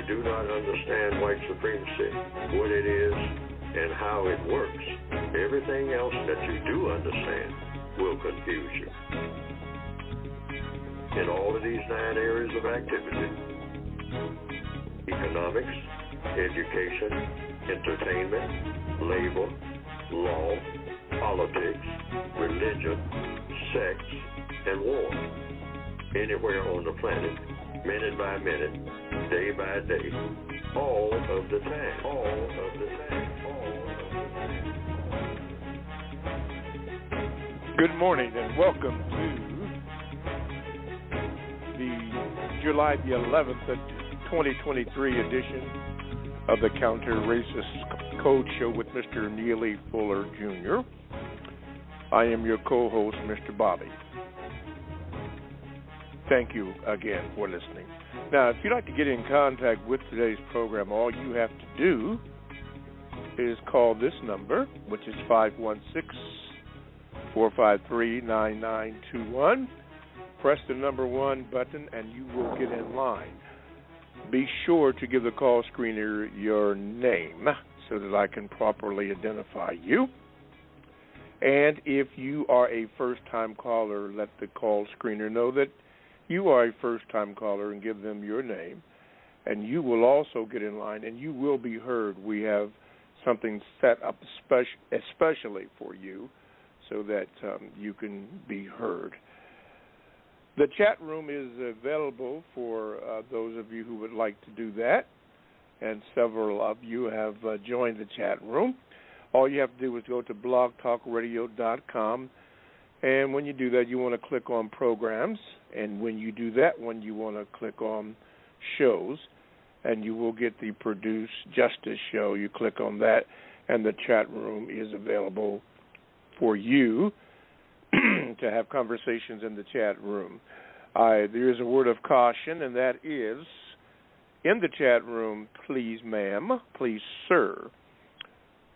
you do not understand white supremacy, what it is, and how it works, everything else that you do understand will confuse you. In all of these 9 areas of activity, economics, education, entertainment, labor, law, politics, religion, sex, and war. Anywhere on the planet, minute by minute, day by day, all of the time, all of the time, all of the time. Good morning and welcome to the July the 11th, 2023 edition of the Counter Racist Code Show with Mr. Neely Fuller Jr. I am your co-host, Mr. Bobby. Thank you again for listening. Now, if you'd like to get in contact with today's program, all you have to do is call this number, which is 516-453-9921. Press the number 1 button, and you will get in line. Be sure to give the call screener your name so that I can properly identify you. And if you are a first-time caller, let the call screener know that you are a first-time caller and give them your name. And you will also get in line, and you will be heard. We have something set up especially for you so that you can be heard. The chat room is available for those of you who would like to do that, and several of you have joined the chat room. All you have to do is go to blogtalkradio.com, and when you do that, you want to click on programs, and when you do that one, you want to click on shows, and you will get the Produce Justice show. You click on that, and the chat room is available for you to have conversations in the chat room. There is a word of caution, and that is, in the chat room, please, ma'am, please, sir,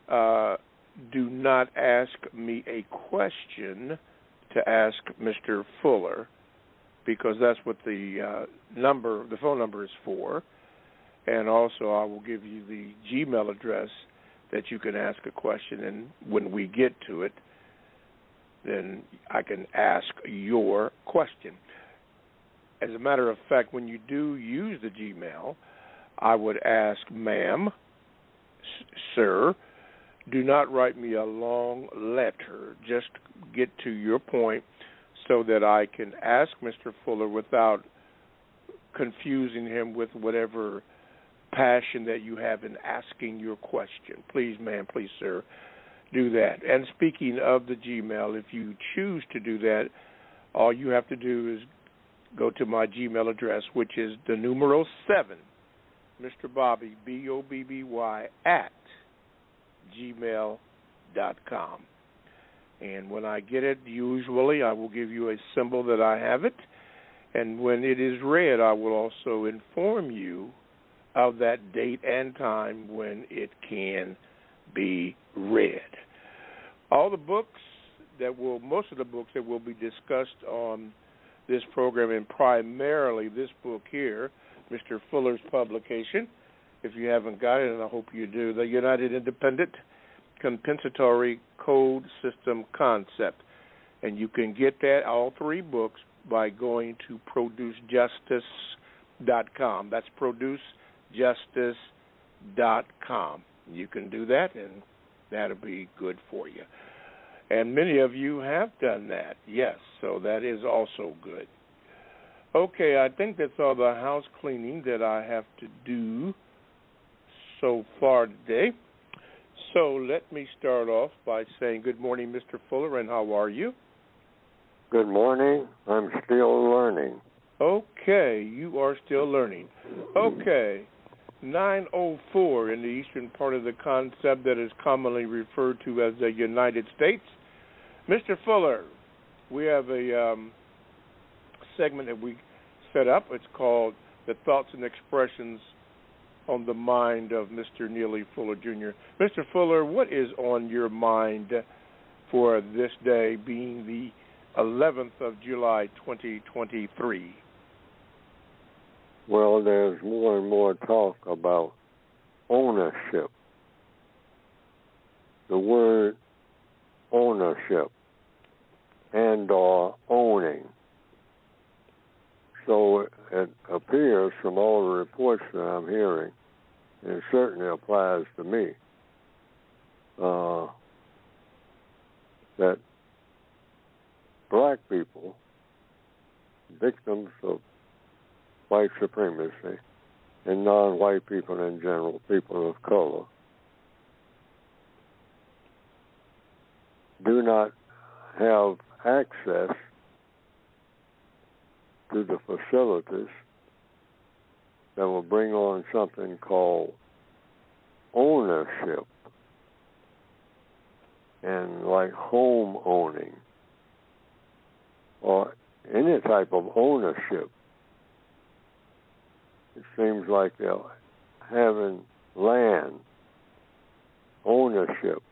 do not ask me a question to ask Mr. Fuller, because that's what the phone number is for. And also I will give you the Gmail address that you can ask a question, and when we get to it, then I can ask your question. As a matter of fact, when you do use the Gmail, I would ask, ma'am, sir, do not write me a long letter. Just get to your point so that I can ask Mr. Fuller without confusing him with whatever passion that you have in asking your question. Please, ma'am, please, sir, do that. And speaking of the Gmail, if you choose to do that, all you have to do is go to my Gmail address, which is the numero 7, Mr. Bobby, BOBBY, at gmail.com. And when I get it, usually I will give you a symbol that I have it. And when it is read, I will also inform you of that date and time when it can be read. Most of the books that will be discussed on this program, and primarily this book here, Mr. Fuller's publication, if you haven't got it, and I hope you do, the United Independent Compensatory Code System Concept. And you can get that, all 3 books, by going to producejustice.com. That's producejustice.com. You can do that, and that'll be good for you. And many of you have done that, yes, so that is also good. Okay, I think that's all the house cleaning that I have to do so far today. So let me start off by saying good morning, Mr. Fuller, and how are you? Good morning. I'm still learning. Okay, you are still learning. Okay, 904 in the eastern part of the concept that is commonly referred to as the United States. Mr. Fuller, we have a segment that we set up. It's called The Thoughts and Expressions on the Mind of Mr. Neely Fuller, Jr. Mr. Fuller, what is on your mind for this day, being the 11th of July, 2023? Well, there's more and more talk about ownership. The word ownership and or owning. So it appears from all the reports that I'm hearing, and it certainly applies to me, that black people, victims of white supremacy, and non-white people in general, people of color, do not have access to the facilities that will bring on something called ownership and like home owning or any type of ownership. It seems like they're having land ownership,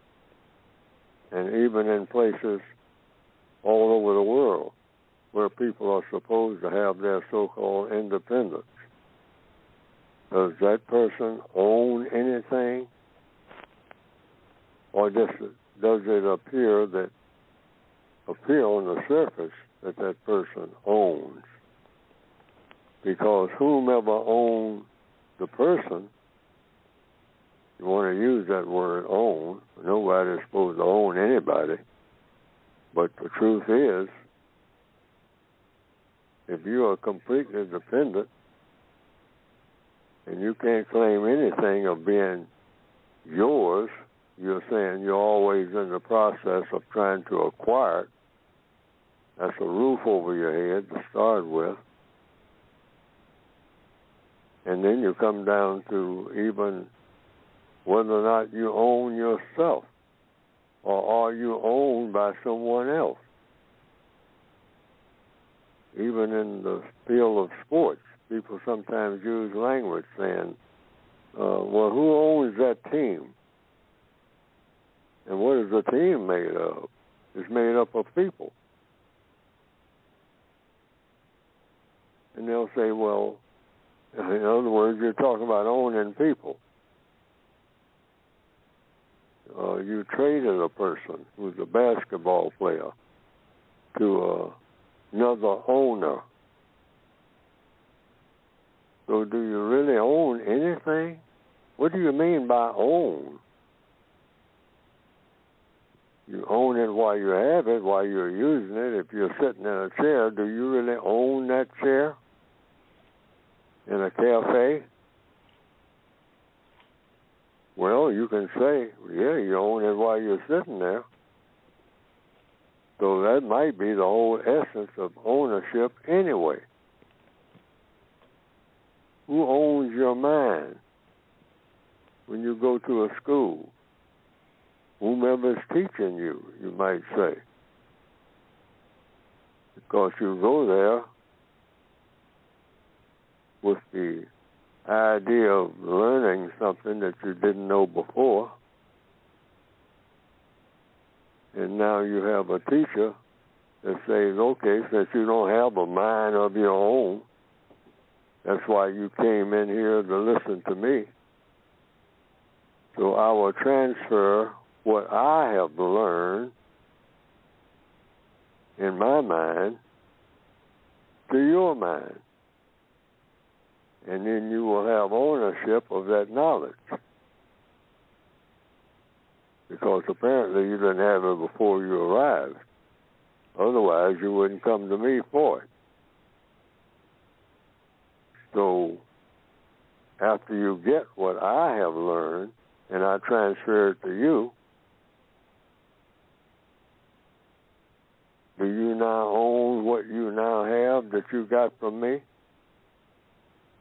and even in places all over the world where people are supposed to have their so-called independence. Does that person own anything? Or just does it appear on the surface that that person owns? Because whomever owns the person, you want to use that word own, nobody's supposed to own anybody. But the truth is, if you are completely dependent and you can't claim anything of being yours, you're saying you're always in the process of trying to acquire it. That's a roof over your head to start with. And then you come down to even whether or not you own yourself, or are you owned by someone else? Even in the field of sports, people sometimes use language saying, well, who owns that team? And what is the team made of? It's made up of people. And they'll say, well, in other words, you're talking about owning people. You traded a person who's a basketball player to another owner. So do you really own anything? What do you mean by own? You own it while you have it, while you're using it. If you're sitting in a chair, do you really own that chair? In a cafe? Well, you can say, yeah, you own it while you're sitting there. So that might be the whole essence of ownership anyway. Who owns your mind? When you go to a school, whomever's teaching you, you might say. Because you go there with the idea of learning something that you didn't know before. And now you have a teacher that says, okay, since you don't have a mind of your own, that's why you came in here to listen to me. So I will transfer what I have learned in my mind to your mind. And then you will have ownership of that knowledge. Because apparently you didn't have it before you arrived. Otherwise, you wouldn't come to me for it. So, after you get what I have learned, and I transfer it to you, do you now own what you now have that you got from me?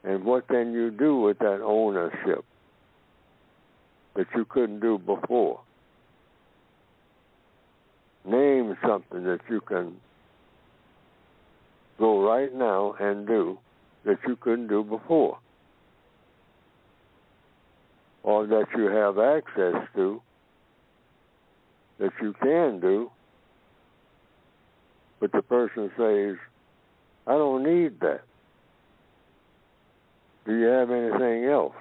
And what can you do with that ownership that you couldn't do before? Name something that you can go right now and do that you couldn't do before, or that you have access to that you can do, but the person says, I don't need that. Do you have anything else?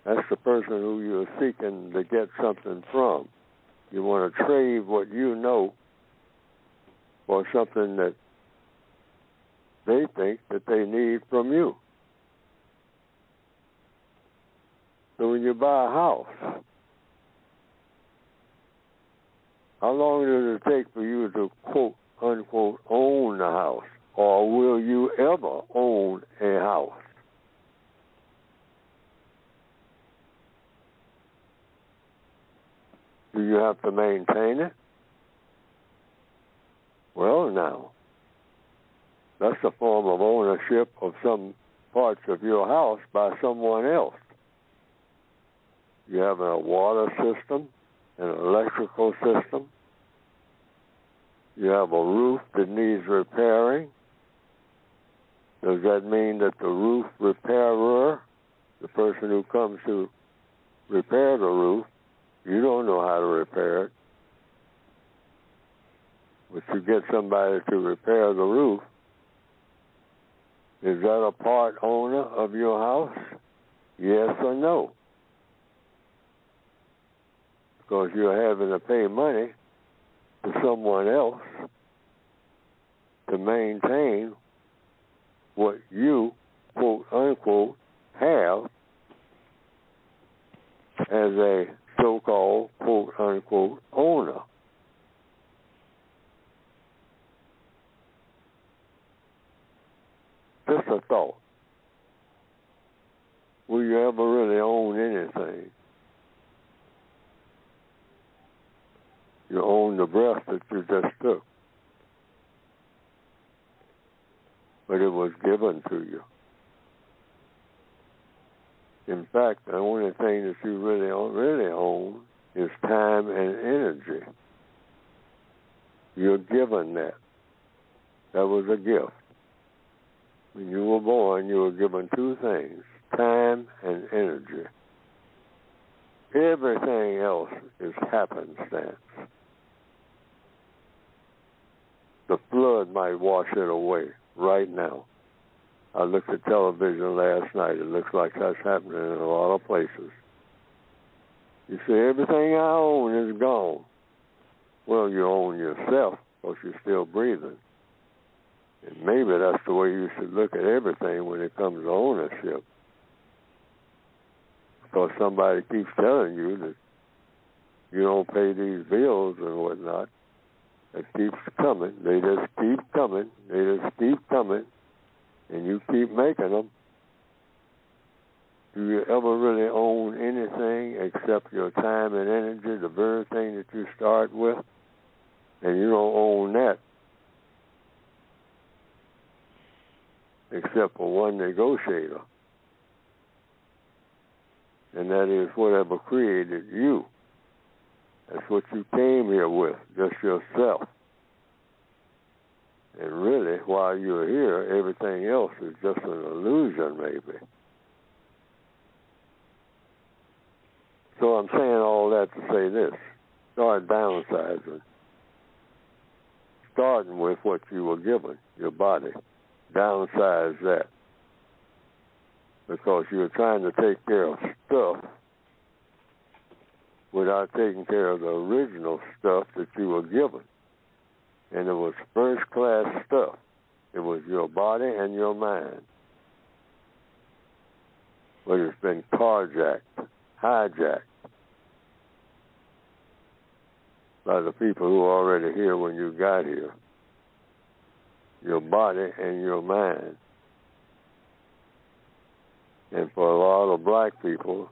That's the person who you're seeking to get something from. You want to trade what you know for something that they think that they need from you. So when you buy a house, how long does it take for you to, quote, unquote, own the house? Or will you ever own a house? Do you have to maintain it? Well, now, that's a form of ownership of some parts of your house by someone else. You have a water system, an electrical system. You have a roof that needs repairing. Does that mean that the roof repairer, the person who comes to repair the roof, you don't know how to repair it, but you get somebody to repair the roof? Is that a part owner of your house? Yes or no? Because you're having to pay money to someone else to maintain what you, quote, unquote, have as a so-called, quote, unquote, owner. Just a thought. Will you ever really own anything? You own the breath that you just took. But it was given to you. In fact, the only thing that you really own is time and energy. You're given that. That was a gift. When you were born, you were given two things, time and energy. Everything else is happenstance. The flood might wash it away right now. I looked at television last night. It looks like that's happening in a lot of places. You say, everything I own is gone. Well, you own yourself because you're still breathing. And maybe that's the way you should look at everything when it comes to ownership. Because somebody keeps telling you that you don't pay these bills and whatnot. It keeps coming. They just keep coming. They just keep coming. And you keep making them. Do you ever really own anything except your time and energy, the very thing that you start with? And you don't own that except for one negotiator. And that is whatever created you. That's what you came here with, just yourself. And really, while you're here, everything else is just an illusion, maybe. So I'm saying all that to say this. Start downsizing. Starting with what you were given, your body. Downsize that. Because you're trying to take care of stuff without taking care of the original stuff that you were given. And it was first-class stuff. It was your body and your mind. But it's been carjacked, hijacked by the people who were already here when you got here. Your body and your mind. And for a lot of black people,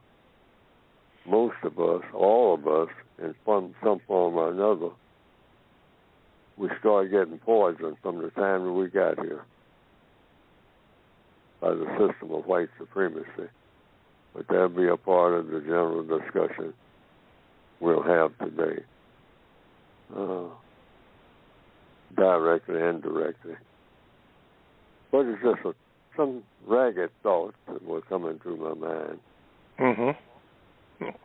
most of us, all of us, in some form or another, we started getting poisoned from the time that we got here by the system of white supremacy. But that'll be a part of the general discussion we'll have today, directly and indirectly. But it's just some ragged thoughts that were coming through my mind. Mm-hmm.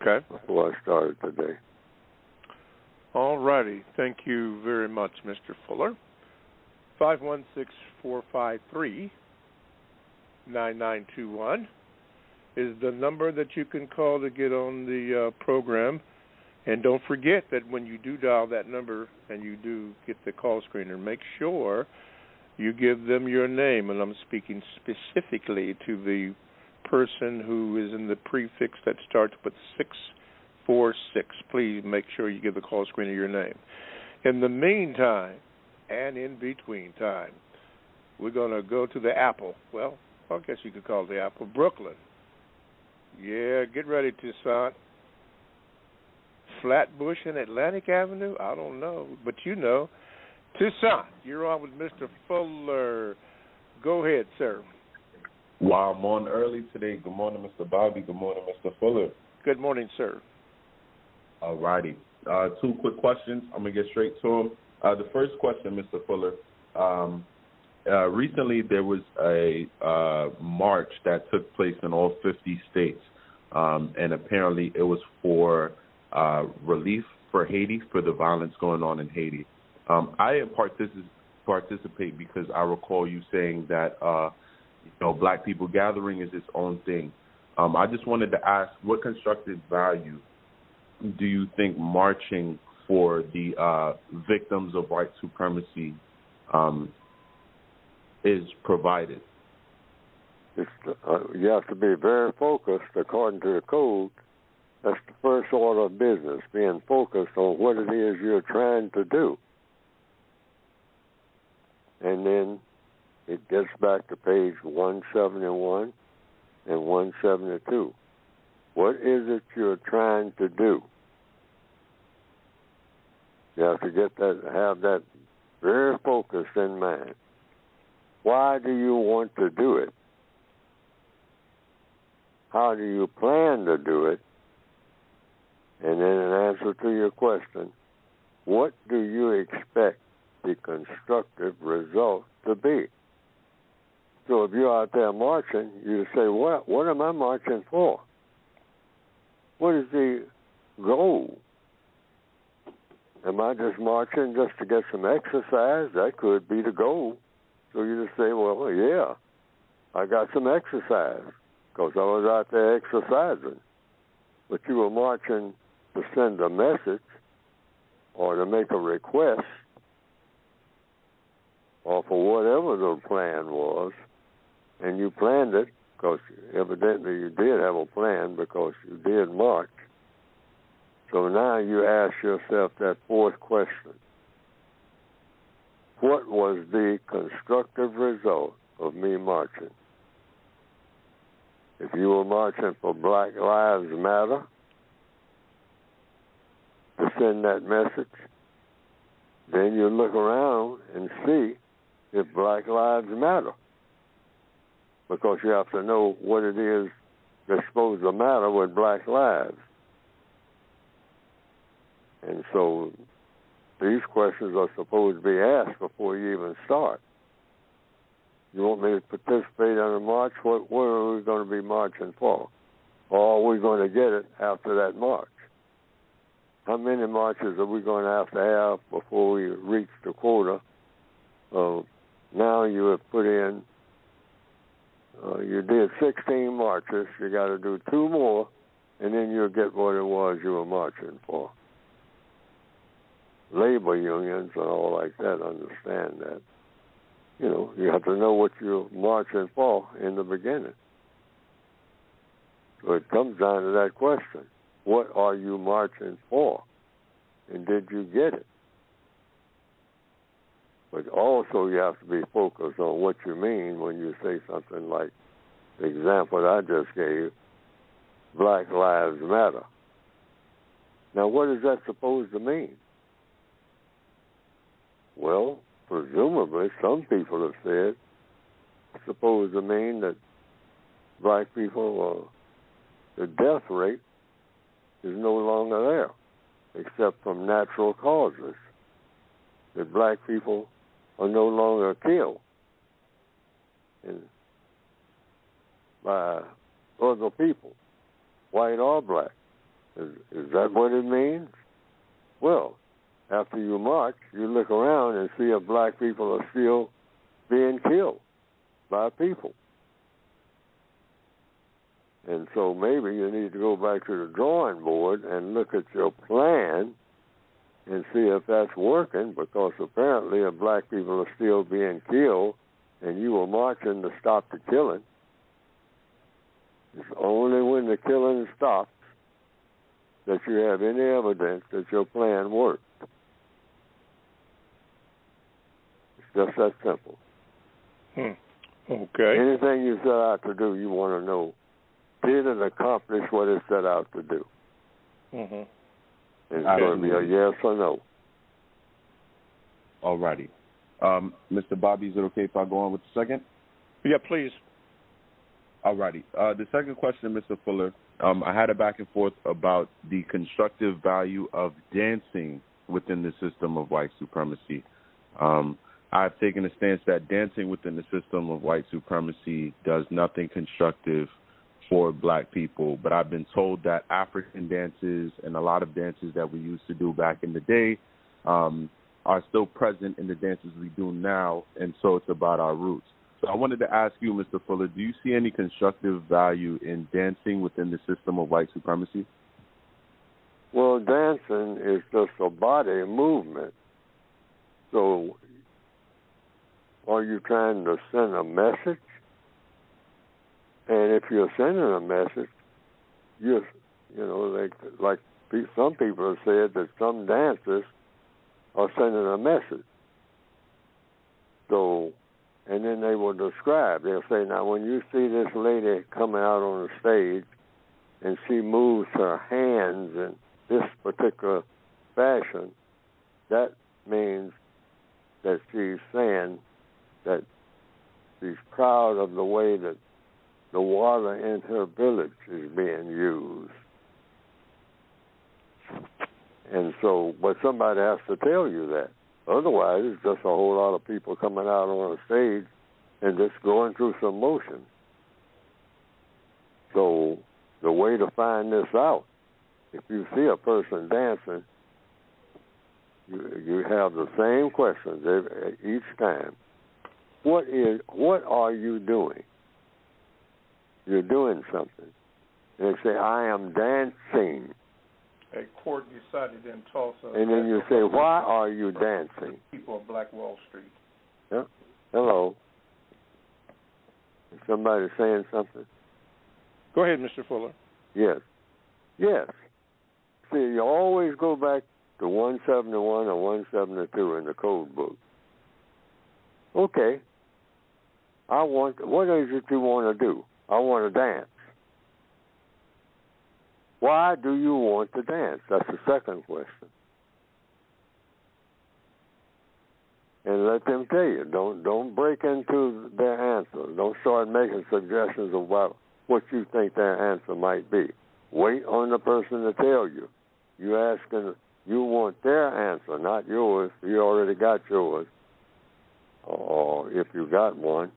Okay. Before I started today. All righty. Thank you very much, Mr. Fuller. 516-453-9228 9921 is the number that you can call to get on the program. And don't forget that when you do dial that number and you do get the call screener, make sure you give them your name. And I'm speaking specifically to the person who is in the prefix that starts with 646. Please make sure you give the call screener your name. In the meantime, and in between time, we're going to go to the Apple. Well, I guess you could call it the Apple, Brooklyn. Yeah, get ready, Toussaint. Flatbush and Atlantic Avenue? I don't know, but you know. Toussaint, you're on with Mr. Fuller. Go ahead, sir. Wow, I'm on early today. Good morning, Mr. Bobby. Good morning, Mr. Fuller. Good morning, sir. All righty. 2 quick questions. I'm going to get straight to them. The first question, Mr. Fuller. Recently there was a march that took place in all 50 states, and apparently it was for relief for Haiti, for the violence going on in Haiti. I didn't participate because I recall you saying that Black people gathering is its own thing. I just wanted to ask, what constructive value do you think marching for the victims of white supremacy is provided? You have to be very focused according to the code. That's the first order of business, being focused on what it is you're trying to do. And then it gets back to page 171 and 172. What is it you're trying to do? You have to have that very focused in mind. Why do you want to do it? How do you plan to do it? And then in answer to your question, what do you expect the constructive result to be? So if you're out there marching, you say, what am I marching for? What is the goal? Am I just marching just to get some exercise? That could be the goal. So you just say, well, yeah, I got some exercise because I was out there exercising. But you were marching to send a message or to make a request or for whatever the plan was, and you planned it because evidently you did have a plan because you did march. So now you ask yourself that fourth question. What was the constructive result of me marching? If you were marching for Black Lives Matter, to send that message, then you look around and see if Black Lives Matter. Because you have to know what it is that's supposed to matter with Black lives. And so these questions are supposed to be asked before you even start. You want me to participate in a march? What are we going to be marching for? Or are we going to get it after that march? How many marches are we going to have before we reach the quota? Now you have put in, you did 16 marches. You got to do 2 more, and then you'll get what it was you were marching for. Labor unions and all like that understand that. You have to know what you're marching for in the beginning. So it comes down to that question. What are you marching for? And did you get it? But also you have to be focused on what you mean when you say something like the example that I just gave, Black Lives Matter. Now, what is that supposed to mean? Well, presumably, some people have said it's supposed to mean that black people, the death rate is no longer there, except from natural causes. That black people are no longer killed by other people, white or black. Is that what it means? Well, after you march, you look around and see if black people are still being killed by people. And so maybe you need to go back to the drawing board and look at your plan and see if that's working, because apparently if black people are still being killed and you were marching to stop the killing. It's only when the killing stops that you have any evidence that your plan worked. It's just that simple. Okay. Anything you set out to do, you want to know, did it accomplish what it set out to do? Mm-hmm. It's going to be a yes or no. All righty. Mr. Bobby, is it okay if I go on with the second? Yeah, please. All righty. The second question, Mr. Fuller, I had a back and forth about the constructive value of dancing within the system of white supremacy. I've taken a stance that dancing within the system of white supremacy does nothing constructive for black people, but I've been told that African dances and a lot of dances that we used to do back in the day are still present in the dances we do now, and so it's about our roots. So I wanted to ask you, Mr. Fuller, do you see any constructive value in dancing within the system of white supremacy? Well, dancing is just a body movement. So are you trying to send a message? And if you're sending a message, like some people have said that some dancers are sending a message. So, and then they will describe. They'll say, now, when you see this lady coming out on the stage and she moves her hands in this particular fashion, that means that she's saying that she's proud of the way that the water in her village is being used. And so, but somebody has to tell you that. Otherwise, it's just a whole lot of people coming out on a stage and just going through some motion. So the way to find this out, if you see a person dancing, you have the same questions each time. What are you doing? You're doing something. And they say, I am dancing. A court decided in Tulsa. And then you say, why are you dancing? People of Black Wall Street. Yeah. Hello. Is somebody saying something? Go ahead, Mr. Fuller. Yes. Yes. See, you always go back to 171 or 172 in the code book. Okay. What is it you want to do? I want to dance. Why do you want to dance? That's the second question. And let them tell you. Don't break into their answer. Don't start making suggestions about what you think their answer might be. Wait on the person to tell you. You want their answer, not yours. You already got yours, or if you got one.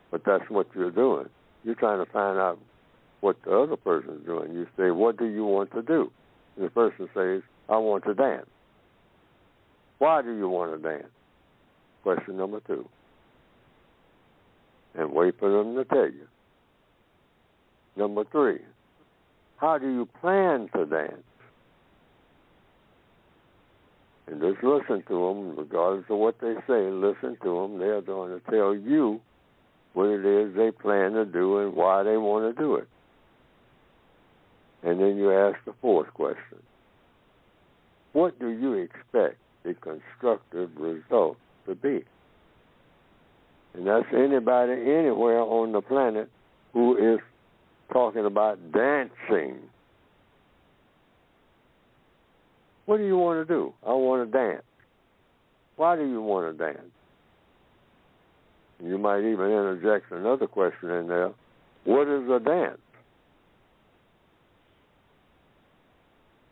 But that's what you're doing. You're trying to find out what the other person's doing. You say, what do you want to do? And the person says, I want to dance. Why do you want to dance? Question number 2. And wait for them to tell you. Number 3, how do you plan to dance? And just listen to them, regardless of what they say, listen to them. They're going to tell you what it is they plan to do and why they want to do it. And then you ask the 4th question. What do you expect the constructive result to be? And that's anybody anywhere on the planet who is talking about dancing. What do you want to do? I want to dance. Why do you want to dance? You might even interject another question in there. What is a dance?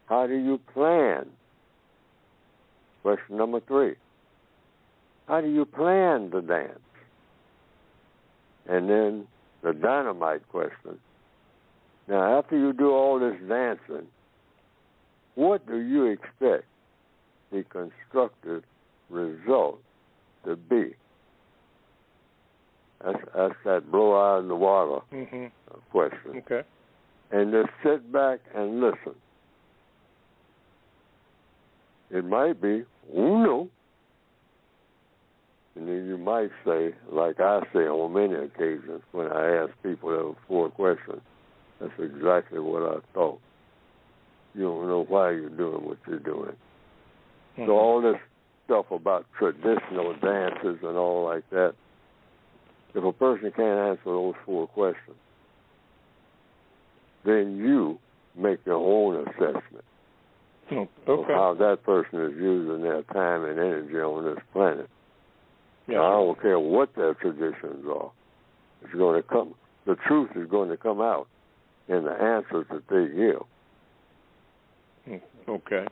How do you plan? Question number 3. How do you plan to dance? And then the dynamite question. Now, after you do all this dancing, what do you expect the constructive result to be? That's that blow out in the water question. Okay. and just sit back and listen. It might be uno, and then you might say, like I say on many occasions when I ask people those 4 questions, that's exactly what I thought. You don't know why you're doing what you're doing. Mm-hmm. So all this stuff about traditional dances and all like that, if a person can't answer those 4 questions, then you make your own assessment of how that person is using their time and energy on this planet. Yeah. Now, I don't care what their traditions are. It's going to come. The truth is going to come out in the answers that they give. Okay.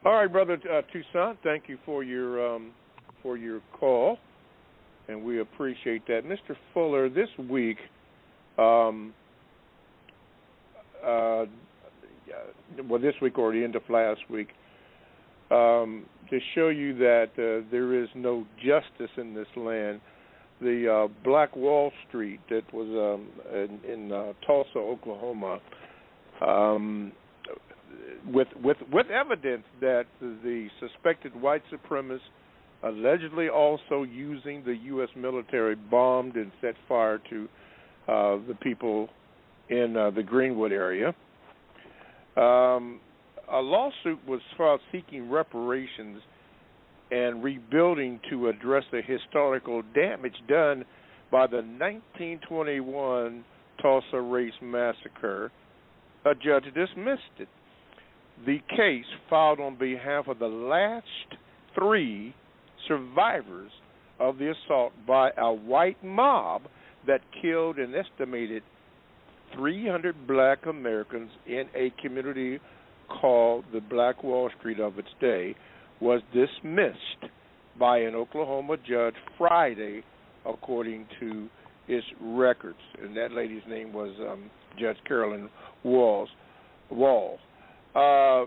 All right, Brother Toussaint, thank you for your call, and we appreciate that. Mr. Fuller, this week, this week or the end of last week, to show you that there is no justice in this land, the Black Wall Street that was in Tulsa, Oklahoma, with evidence that the suspected white supremacists, allegedly also using the U.S. military, bombed and set fire to the people in the Greenwood area. A lawsuit was filed seeking reparations and rebuilding to address the historical damage done by the 1921 Tulsa Race Massacre. A judge dismissed it. The case filed on behalf of the last 3 survivors of the assault by a white mob that killed an estimated 300 black Americans in a community called the Black Wall Street of its day, was dismissed by an Oklahoma judge Friday, according to its records. And that lady's name was Judge Carolyn Wall. I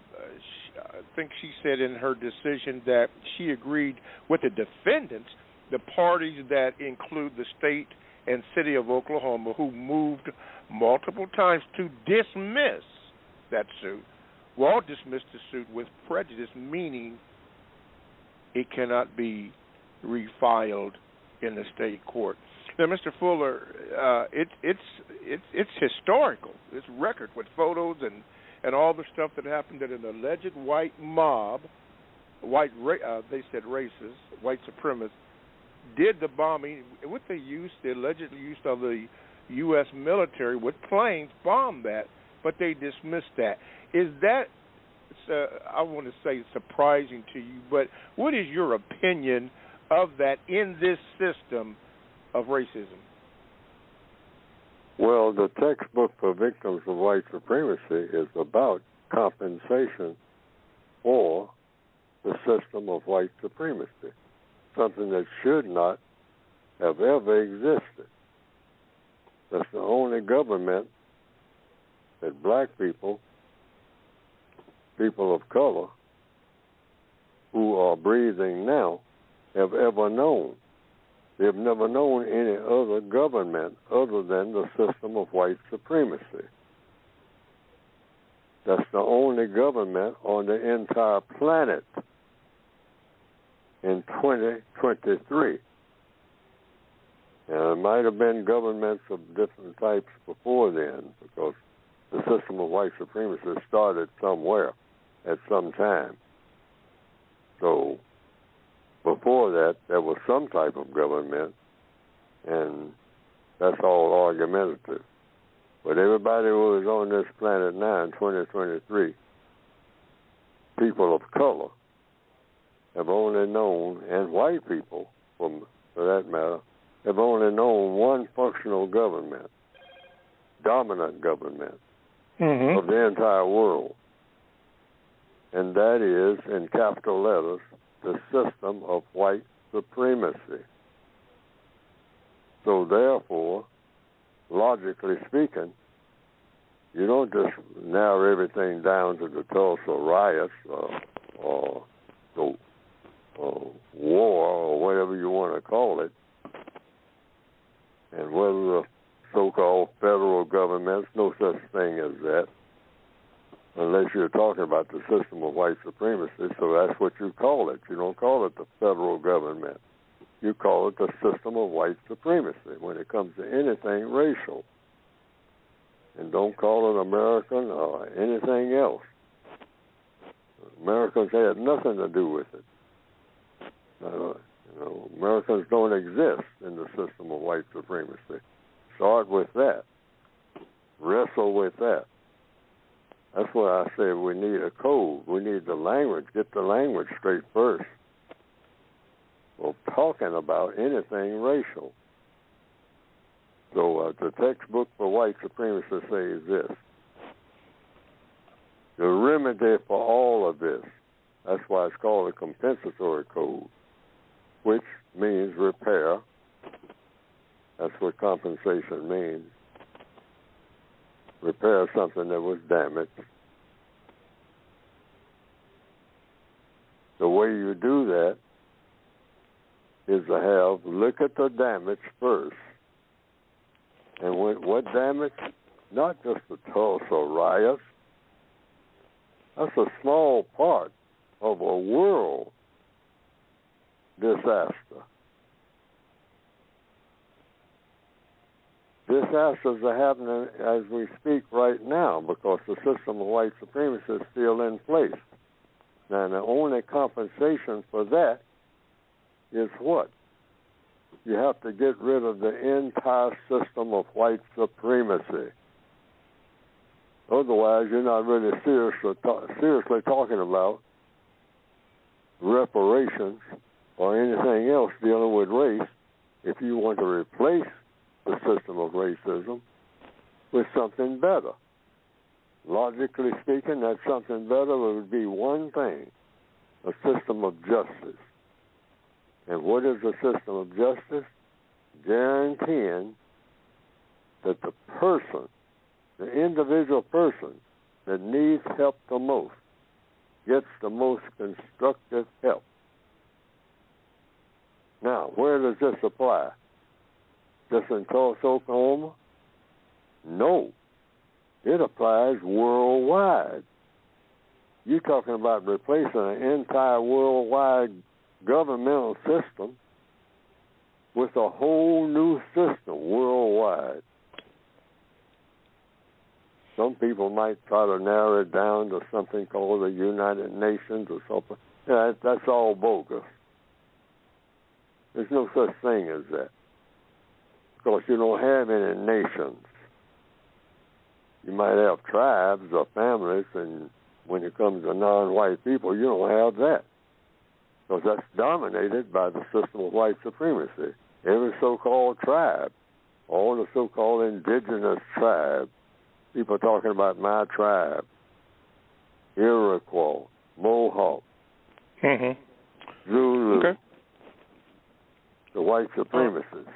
think she said in her decision that she agreed with the defendants, the parties that include the state and city of Oklahoma, who moved multiple times to dismiss that suit. Wall dismissed the suit with prejudice, meaning it cannot be refiled in the state court. Now, Mr. Fuller, it's historical. It's record with photos and all the stuff that happened that an alleged white mob, they said racist, white supremacists, did the bombing with the alleged use of the U.S. military with planes, bombed that, but they dismissed that. Is that, I want to say, surprising to you, but what is your opinion of that in this system of racism? Well, the textbook for victims of white supremacy is about compensation for the system of white supremacy, something that should not have ever existed. That's the only government that black people, people of color, who are breathing now, have ever known. They've never known any other government other than the system of white supremacy. That's the only government on the entire planet in 2023. And there might have been governments of different types before then, because the system of white supremacy started somewhere at some time. So before that, there was some type of government, and that's all argumentative. But everybody who is on this planet now in 2023, people of color, have only known, and white people, for that matter, have only known one functional government, dominant government of the entire world. And that is, in capital letters, the system of white supremacy. So therefore, logically speaking, you don't just narrow everything down to the Tulsa riots or the war or whatever you want to call it, and whether the so-called federal government. There's no such thing as that, unless you're talking about the system of white supremacy. So that's what you call it. You don't call it the federal government. You call it the system of white supremacy when it comes to anything racial. And don't call it American or anything else. Americans had nothing to do with it. Americans don't exist in the system of white supremacy. Start with that. Wrestle with that. That's why I say we need a code. We need the language. Get the language straight first. Well, talking about anything racial. So the textbook for white supremacy says this. The remedy for all of this, that's why it's called a compensatory code, which means repair. That's what compensation means. Repair something that was damaged. The way you do that is to look at the damage first. And what damage? Not just the Tulsa riots. That's a small part of a world disaster. Disasters are happening as we speak right now because the system of white supremacy is still in place. Now, the only compensation for that is what? You have to get rid of the entire system of white supremacy. Otherwise, you're not really seriously talking about reparations or anything else dealing with race if you want to replace the system of racism with something better. Logically speaking, that something better would be one thing, a system of justice. And what is a system of justice? Guaranteeing that the person, the individual person that needs help the most, gets the most constructive help. Now, where does this apply? Just in Tulsa, Oklahoma? No. It applies worldwide. You're talking about replacing an entire worldwide governmental system with a whole new system worldwide. Some people might try to narrow it down to something called the United Nations or something. Yeah, that's all bogus. There's no such thing as that. Because you don't have any nations. You might have tribes or families, and when it comes to non-white people, you don't have that. Because that's dominated by the system of white supremacy. Every so-called tribe, all the so-called indigenous tribes, people talking about my tribe, Iroquois, Mohawk, Zulu, the white supremacists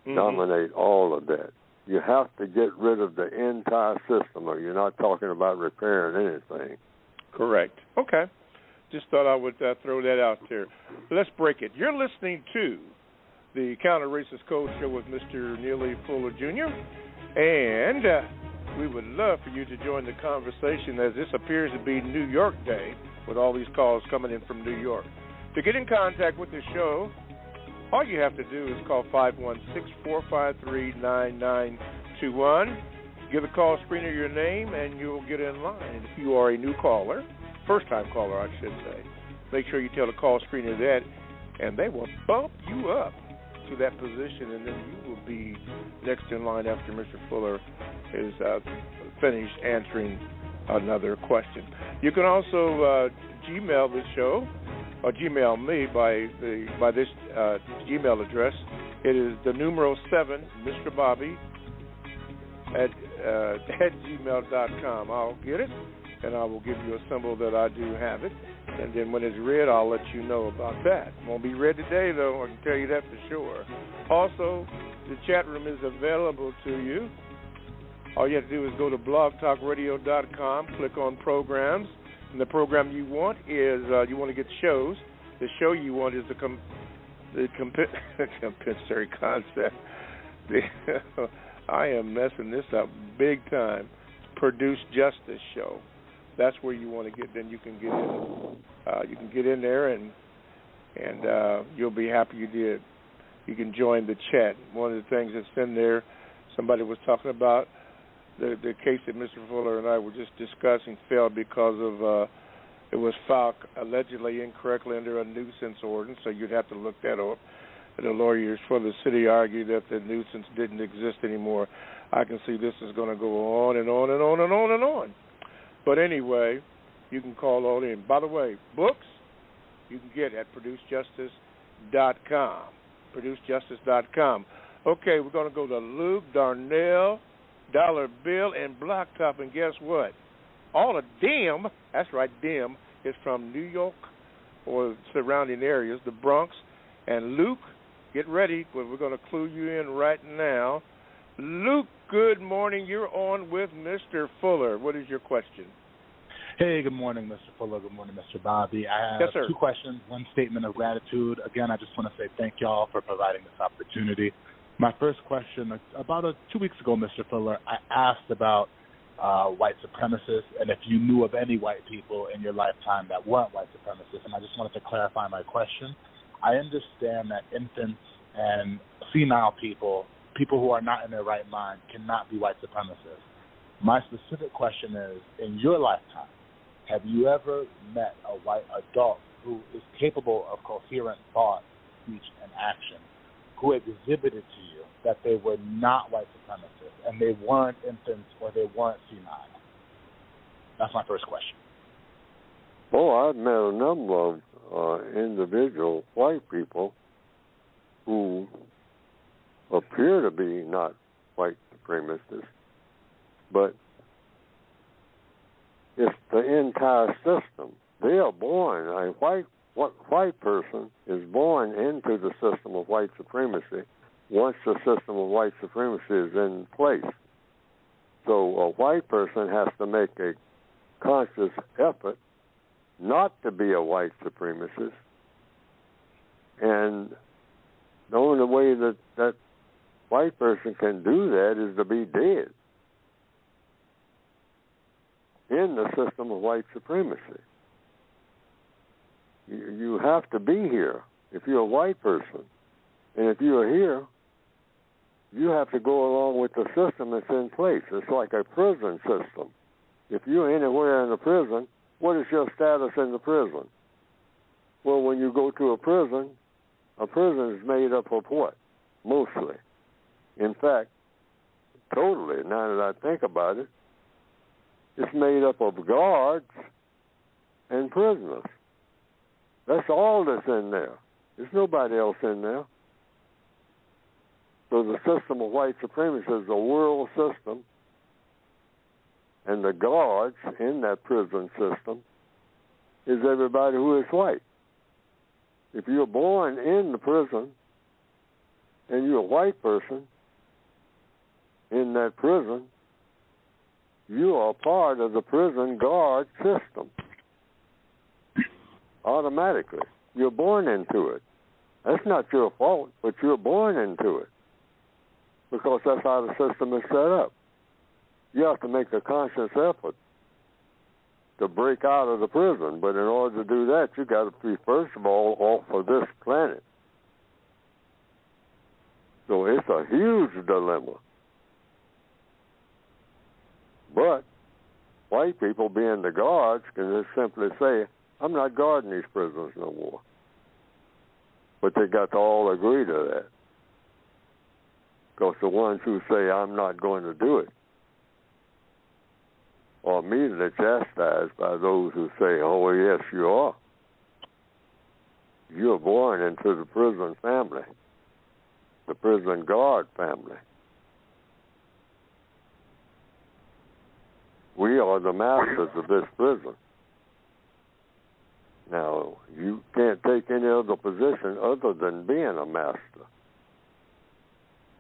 dominate all of that. You have to get rid of the entire system, or you're not talking about repairing anything. Correct. Okay. Just thought I would throw that out there. Let's break it. You're listening to the Counter-Racist Code Show with Mr. Neely Fuller Jr., and we would love for you to join the conversation as this appears to be New York Day with all these calls coming in from New York. To get in contact with the show, all you have to do is call 516-453-9921. Give the call screener your name, and you'll get in line. And if you are a new caller, first-time caller, I should say, make sure you tell the call screener that, and they will bump you up to that position, and then you will be next in line after Mr. Fuller is finished answering another question. You can also Gmail the show, or Gmail me by this Gmail address. It is the numeral 7, Mr. Bobby, at gmail.com. I'll get it, and I will give you a symbol that I do have it. And then when it's read, I'll let you know about that. It won't be read today, though. I can tell you that for sure. Also, the chat room is available to you. All you have to do is go to blogtalkradio.com, click on programs, and the program you want is, you want to get shows. The show you want is the compensatory concept. I am messing this up big time. Produce Justice Show. That's where you want to get. Then you can get in. You can get in there, and you'll be happy you did. You can join the chat. One of the things that's in there, somebody was talking about the case that Mr. Fuller and I were just discussing failed because of it was filed allegedly incorrectly under a nuisance ordinance. So you'd have to look that up. The lawyers for the city argued that the nuisance didn't exist anymore. I can see this is going to go on and on and on and on and on. But anyway, you can call all in. By the way, books you can get at producejustice.com. Producejustice.com. Okay, we're going to go to Luke, Darnell, Dollar Bill, and Blacktop. And guess what? All of them, that's right, them, is from New York or surrounding areas, the Bronx. And Luke, get ready, we're going to clue you in right now. Luke, good morning. You're on with Mr. Fuller. What is your question? Hey, good morning, Mr. Fuller. Good morning, Mr. Bobby. I have two questions, one statement of gratitude. Again, I just want to say thank y'all for providing this opportunity. My first question, about 2 weeks ago, Mr. Fuller, I asked about white supremacists and if you knew of any white people in your lifetime that weren't white supremacists, and I just wanted to clarify my question. I understand that infants and senile people who are not in their right mind, cannot be white supremacists. My specific question is, in your lifetime, have you ever met a white adult who is capable of coherent thought, speech, and action, who exhibited to you that they were not white supremacists and they weren't infants or they weren't senile? That's my first question. Well, I've met a number of individual white people who appear to be not white supremacists, but it's the entire system. They are born, a white person is born into the system of white supremacy once the system of white supremacy is in place. So a white person has to make a conscious effort not to be a white supremacist, and the only way that white person can do that is to be dead in the system of white supremacy. You have to be here if you're a white person. And if you are here, you have to go along with the system that's in place. It's like a prison system. If you're anywhere in the prison, what is your status in the prison? Well, when you go to a prison is made up of what? Mostly. In fact, totally, now that I think about it, it's made up of guards and prisoners. That's all that's in there. There's nobody else in there. So the system of white supremacy is a world system, and the guards in that prison system is everybody who is white. If you're born in the prison and you're a white person in that prison, you are part of the prison guard system. Automatically. You're born into it. That's not your fault, but you're born into it because that's how the system is set up. You have to make a conscious effort to break out of the prison, but in order to do that, you got to be, first of all, off of this planet. So it's a huge dilemma. But white people, being the guards, can just simply say, I'm not guarding these prisoners no more. But they got to all agree to that. Because the ones who say, I'm not going to do it, are immediately chastised by those who say, oh, yes, you are. You're born into the prison family, the prison guard family. We are the masters of this prison. Now, you can't take any other position other than being a master.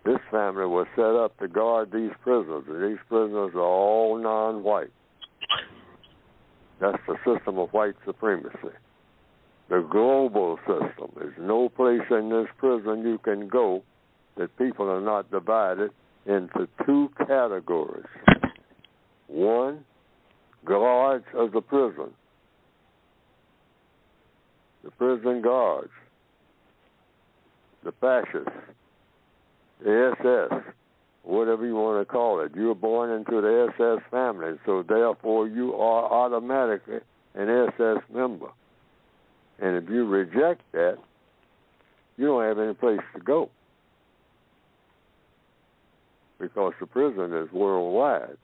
This family was set up to guard these prisoners, and these prisoners are all non-white. That's the system of white supremacy. The global system. There's no place in this prison you can go that people are not divided into two categories. One, guards of the prison guards, the fascists, the SS, whatever you want to call it. You were born into the SS family, so therefore you are automatically an SS member. And if you reject that, you don't have any place to go, because the prison is worldwide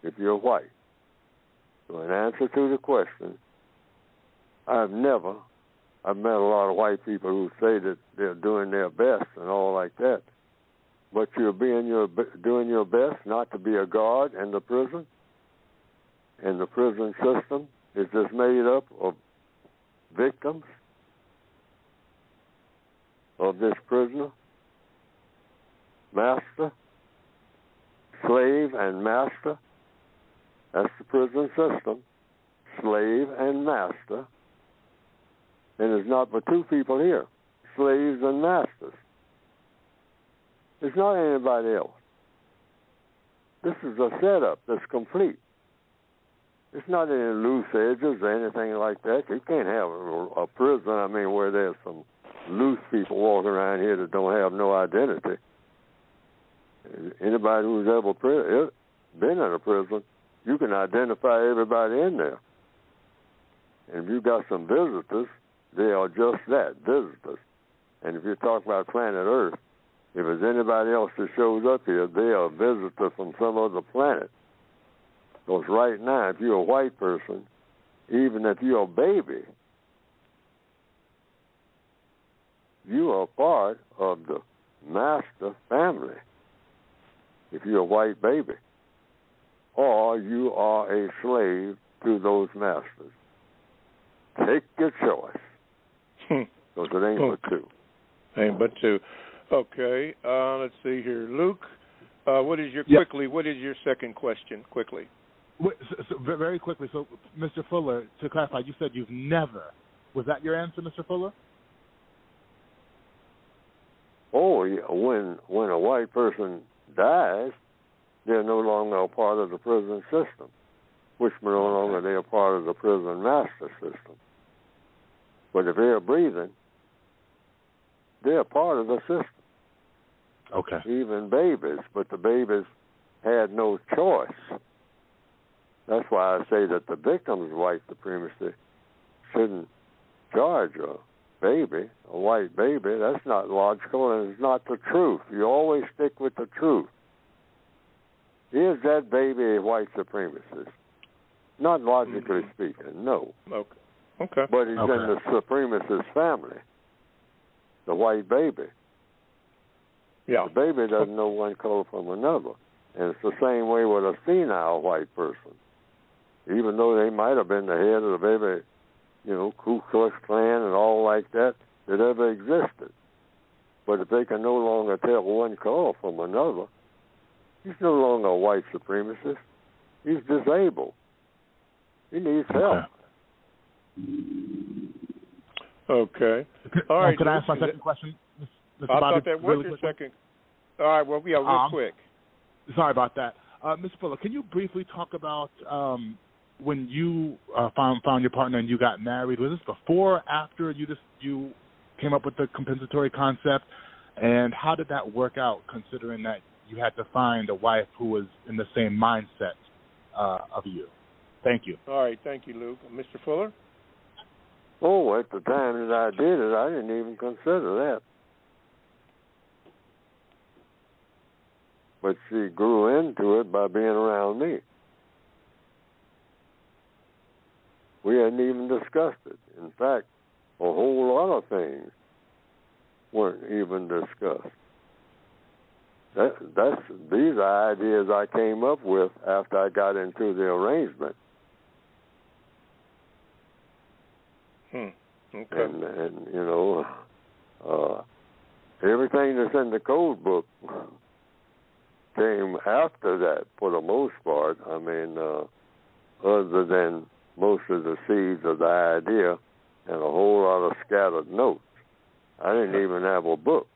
if you're white. So in answer to the question, I've met a lot of white people who say that they're doing their best and all like that, but you're doing your best not to be a guard in the prison, and the prison system is just made up of victims of this prisoner, master, slave and master. That's the prison system, slave and master. And there's not but two people here, slaves and masters. It's not anybody else. This is a setup that's complete. It's not any loose edges or anything like that. You can't have a prison, where there's some loose people walking around here that don't have no identity. Anybody who's ever been in a prison, you can identify everybody in there. And if you've got some visitors, they are just that, visitors. And if you talk about planet Earth, if there's anybody else that shows up here, they are a visitor from some other planet. Because right now, if you're a white person, even if you're a baby, you are part of the master family. If you're a white baby, or you are a slave to those masters. Take your choice. Because it ain't but two. Ain't but two. Okay, let's see here. Luke, what is your second question, quickly? So very quickly, so Mr. Fuller, to clarify, you said you've never. Was that your answer, Mr. Fuller? Oh, yeah. When a white person dies, they're no longer a part of the prison system, which no longer they're a part of the prison master system. But if they're breathing, they're part of the system. Okay. Even babies, but the babies had no choice. That's why I say that the victims of white supremacy shouldn't charge a baby, a white baby. That's not logical, and it's not the truth. You always stick with the truth. Is that baby a white supremacist? Not logically speaking, no. Okay. But he's in the supremacist family, the white baby. Yeah. The baby doesn't know one color from another. And it's the same way with a senile white person. Even though they might have been the head of the baby, Ku Klux Klan and all like that ever existed. But if they can no longer tell one color from another, he's no longer a white supremacist. He's disabled. He needs help. Okay. All right. Can I ask my second question? I thought that was your second. All right. Well, yeah, real quick. Sorry about that. Mr. Fuller, can you briefly talk about when you found your partner and you got married? Was this before or after you came up with the compensatory concept? And how did that work out, considering that you had to find a wife who was in the same mindset of you? Thank you. All right. Thank you, Luke. Mr. Fuller? Oh, at the time that I did it, I didn't even consider that. But she grew into it by being around me. We hadn't even discussed it. In fact, a whole lot of things weren't even discussed. These are ideas I came up with after I got into the arrangement. Okay. And everything that's in the code book came after that, for the most part. Other than most of the seeds of the idea and a whole lot of scattered notes. I didn't even have a book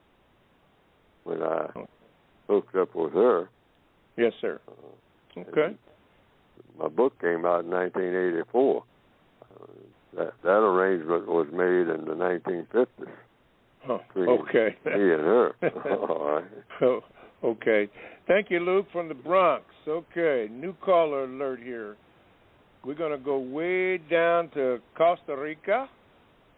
when I hooked up with her. Yes, sir. Okay. My book came out in 1984. That arrangement was made in the 1950s. Huh. Okay. Me and her. All right. Oh, okay. Thank you, Luke, from the Bronx. Okay. New caller alert here. We're going to go way down to Costa Rica.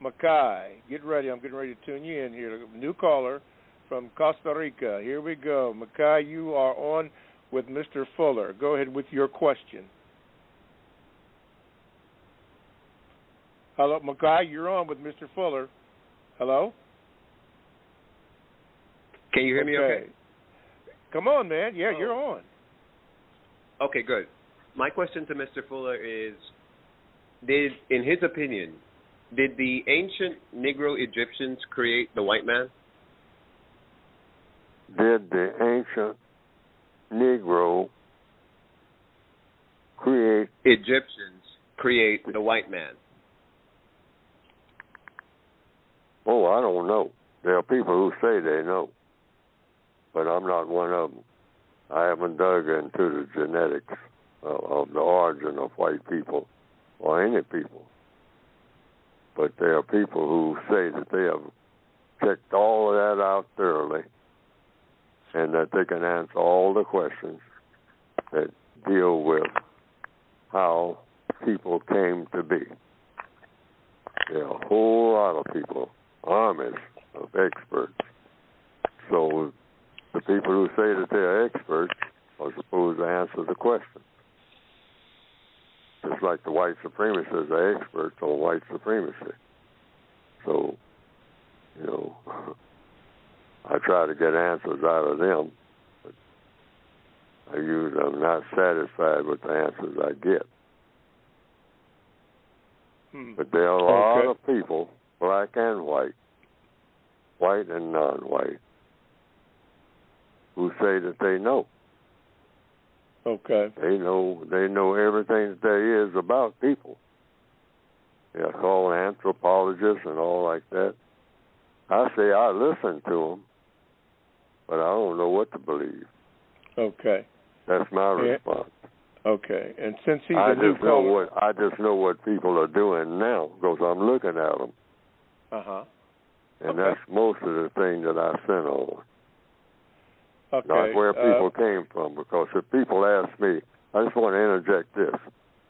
Makai, get ready. I'm getting ready to tune you in here. New caller from Costa Rica. Here we go. Makai, you are on with Mr. Fuller. Go ahead with your question. Hello, Makai, you're on with Mr. Fuller. Hello? Can you hear me okay? Come on, man. Yeah, you're on. Okay, good. My question to Mr. Fuller is, in his opinion, did the ancient Negro Egyptians create the white man? Did the ancient Negro Egyptians create the white man? Oh, I don't know. There are people who say they know, but I'm not one of them. I haven't dug into the genetics of the origin of white people or any people. But there are people who say that they have checked all of that out thoroughly and that they can answer all the questions that deal with how people came to be. There are a whole lot of people, armies of experts. So the people who say that they're experts are supposed to answer the question. Just like the white supremacists are experts on white supremacy. So, you know, I try to get answers out of them, but I'm not satisfied with the answers I get. But there are a lot of people, black and white and non-white, who say that they know. Okay. They know everything that there is about people. They're called anthropologists and all like that. I say I listen to them, but I don't know what to believe. Okay. That's my response. Okay. And since he's a new caller, I just know what people are doing now because I'm looking at them. And that's most of the thing that I sent on. Okay. Not where people came from, because if people ask me, I just want to interject this.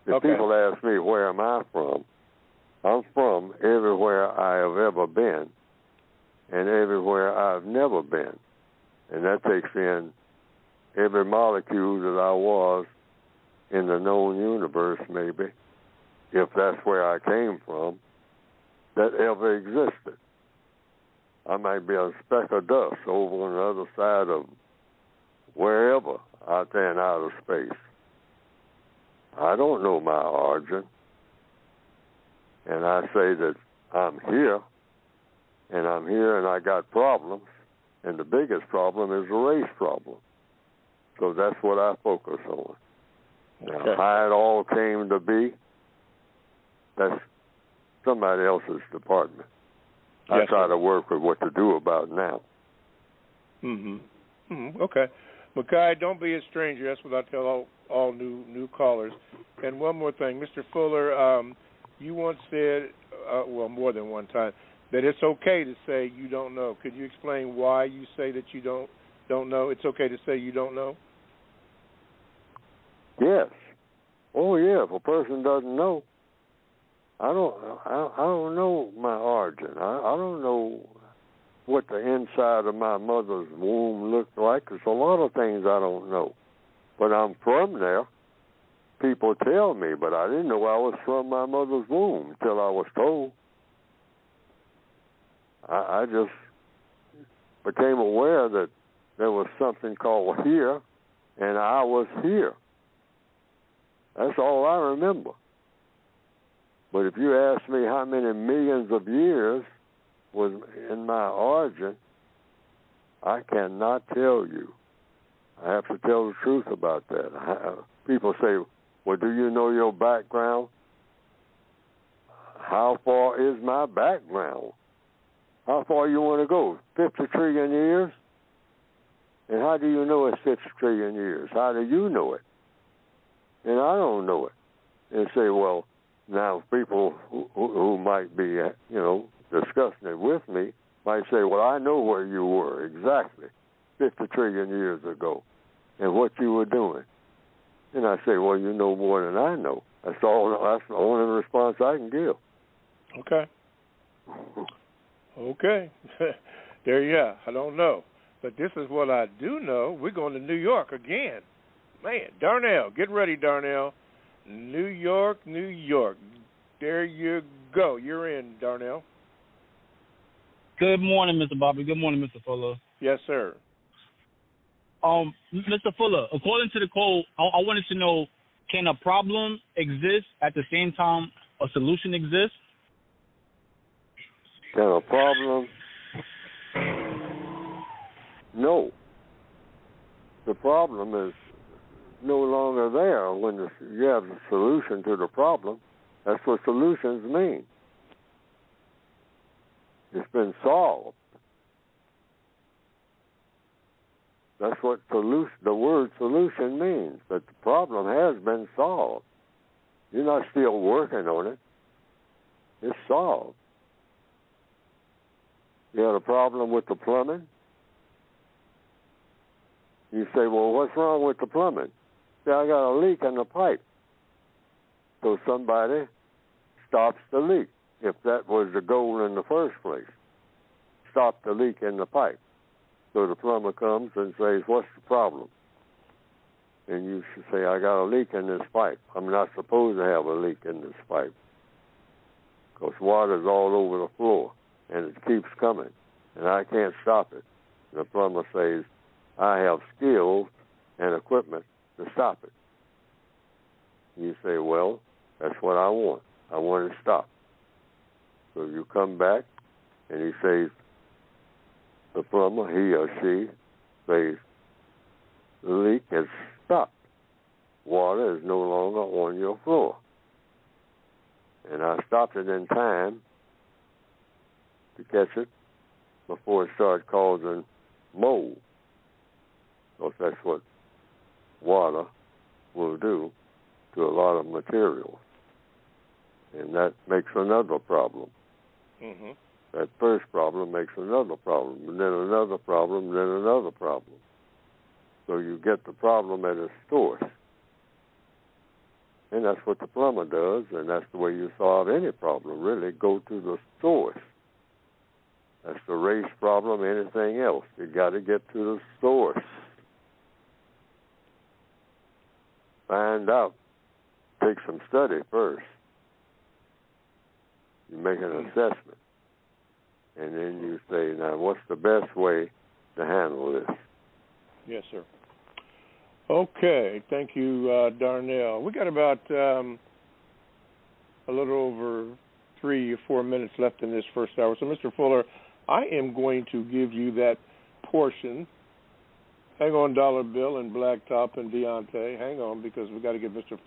If people ask me where am I from, I'm from everywhere I have ever been and everywhere I've never been. And that takes in every molecule that I was in the known universe, maybe, if that's where I came from, that ever existed. I might be a speck of dust over on the other side of wherever out there in outer space. I don't know my origin. And I say that I'm here, and I got problems, and the biggest problem is the race problem. So that's what I focus on. Now, how it all came to be, that's somebody else's department. I try to work with what to do about now. Okay. Makai, don't be a stranger. That's what I tell all new callers. And one more thing. Mr. Fuller, you once said, more than one time, that it's okay to say you don't know. Could you explain why you say that you don't know? It's okay to say you don't know? Yes. Oh, yeah. If a person doesn't know, I don't know my origin. I don't know what the inside of my mother's womb looked like. There's a lot of things I don't know. But I'm from there. People tell me, but I didn't know I was from my mother's womb until I was told. I just became aware that there was something called here, and I was here. That's all I remember. But if you ask me how many millions of years was in my origin, I cannot tell you. I have to tell the truth about that. People say, well, do you know your background? How far is my background? How far you want to go? 50 trillion years? And how do you know it's 50 trillion years? How do you know it? And I don't know it. And say, well, now people who might be, discussing it with me might say, well, I know where you were exactly 50 trillion years ago and what you were doing. And I say, well, you know more than I know. That's the only response I can give. Okay. Okay. There you are. I don't know. But this is what I do know. We're going to New York again. Man, Darnell, get ready, Darnell. New York, New York. There you go. You're in, Darnell. Good morning, Mr. Bobby. Good morning, Mr. Fuller. Yes, sir. Mr. Fuller, according to the code, I wanted to know, can a problem exist at the same time a solution exists? Can a problem? No. The problem is no longer there when you have the solution to the problem. That's what solutions mean. It's been solved. That's what the word solution means, that the problem has been solved. You're not still working on it. It's solved. You had a problem with the plumbing? You say, well, what's wrong with the plumbing? Say, I got a leak in the pipe. So somebody stops the leak, if that was the goal in the first place. Stop the leak in the pipe. So the plumber comes and says, what's the problem? And you should say, I got a leak in this pipe. I'm not supposed to have a leak in this pipe because water's all over the floor, and it keeps coming, and I can't stop it. And the plumber says, I have skills and equipment to stop it. You say, well, that's what I want. I want it stopped. So you come back, and he says, the plumber, he or she, says, the leak has stopped. Water is no longer on your floor. And I stopped it in time to catch it before it started causing mold. Because that's what water will do to a lot of materials. And that makes another problem. Mm-hmm. That first problem makes another problem, and then another problem, then another problem. So you get the problem at its source. And that's what the plumber does, and that's the way you solve any problem, really. Go to the source. That's the race problem, anything else. You got to get to the source. Find out. Take some study first. You make an assessment. And then you say, now, what's the best way to handle this? Yes, sir. Okay. Thank you, Darnell. We got about a little over 3 or 4 minutes left in this first hour. So, Mr. Fuller, I am going to give you that portion. Hang on, Dollar Bill and Blacktop and Deontay. Hang on, because we got to give Mr.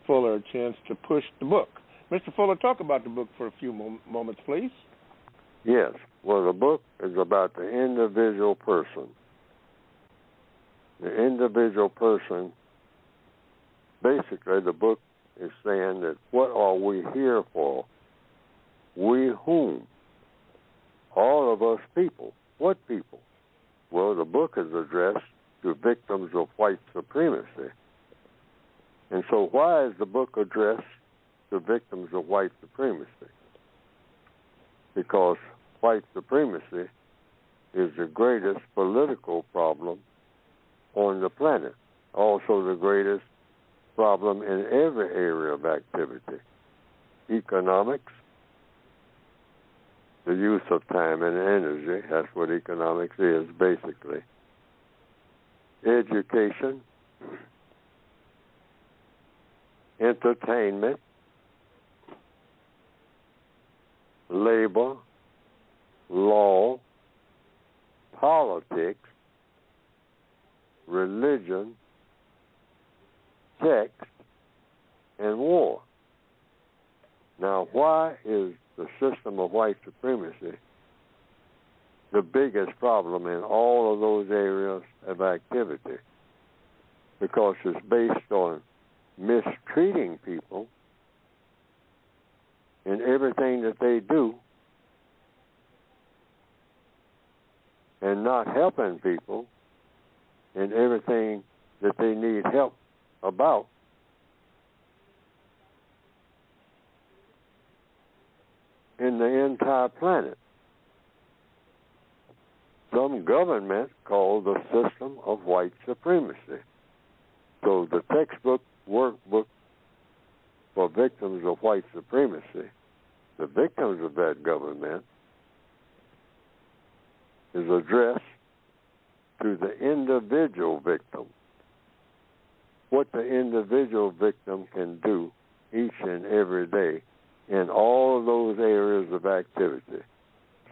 Fuller a chance to push the book. Mr. Fuller, talk about the book for a few moments, please. Yes. Well, the book is about the individual person. The individual person, basically the book is saying that what are we here for? We whom? All of us people. What people? Well, the book is addressed to victims of white supremacy. And so why is the book addressed to victims of white supremacy? Because white supremacy is the greatest political problem on the planet, also the greatest problem in every area of activity. Economics, the use of time and energy, that's what economics is basically. Education, entertainment, labor, law, politics, religion, text, and war. Now, why is the system of white supremacy the biggest problem in all of those areas of activity, because it's based on mistreating people in everything that they do and not helping people in everything that they need help about. In the entire planet. Some government called the system of white supremacy. So the textbook, workbook for victims of white supremacy, the victims of that government, is addressed to the individual victim. What the individual victim can do each and every day in all of those areas of activity.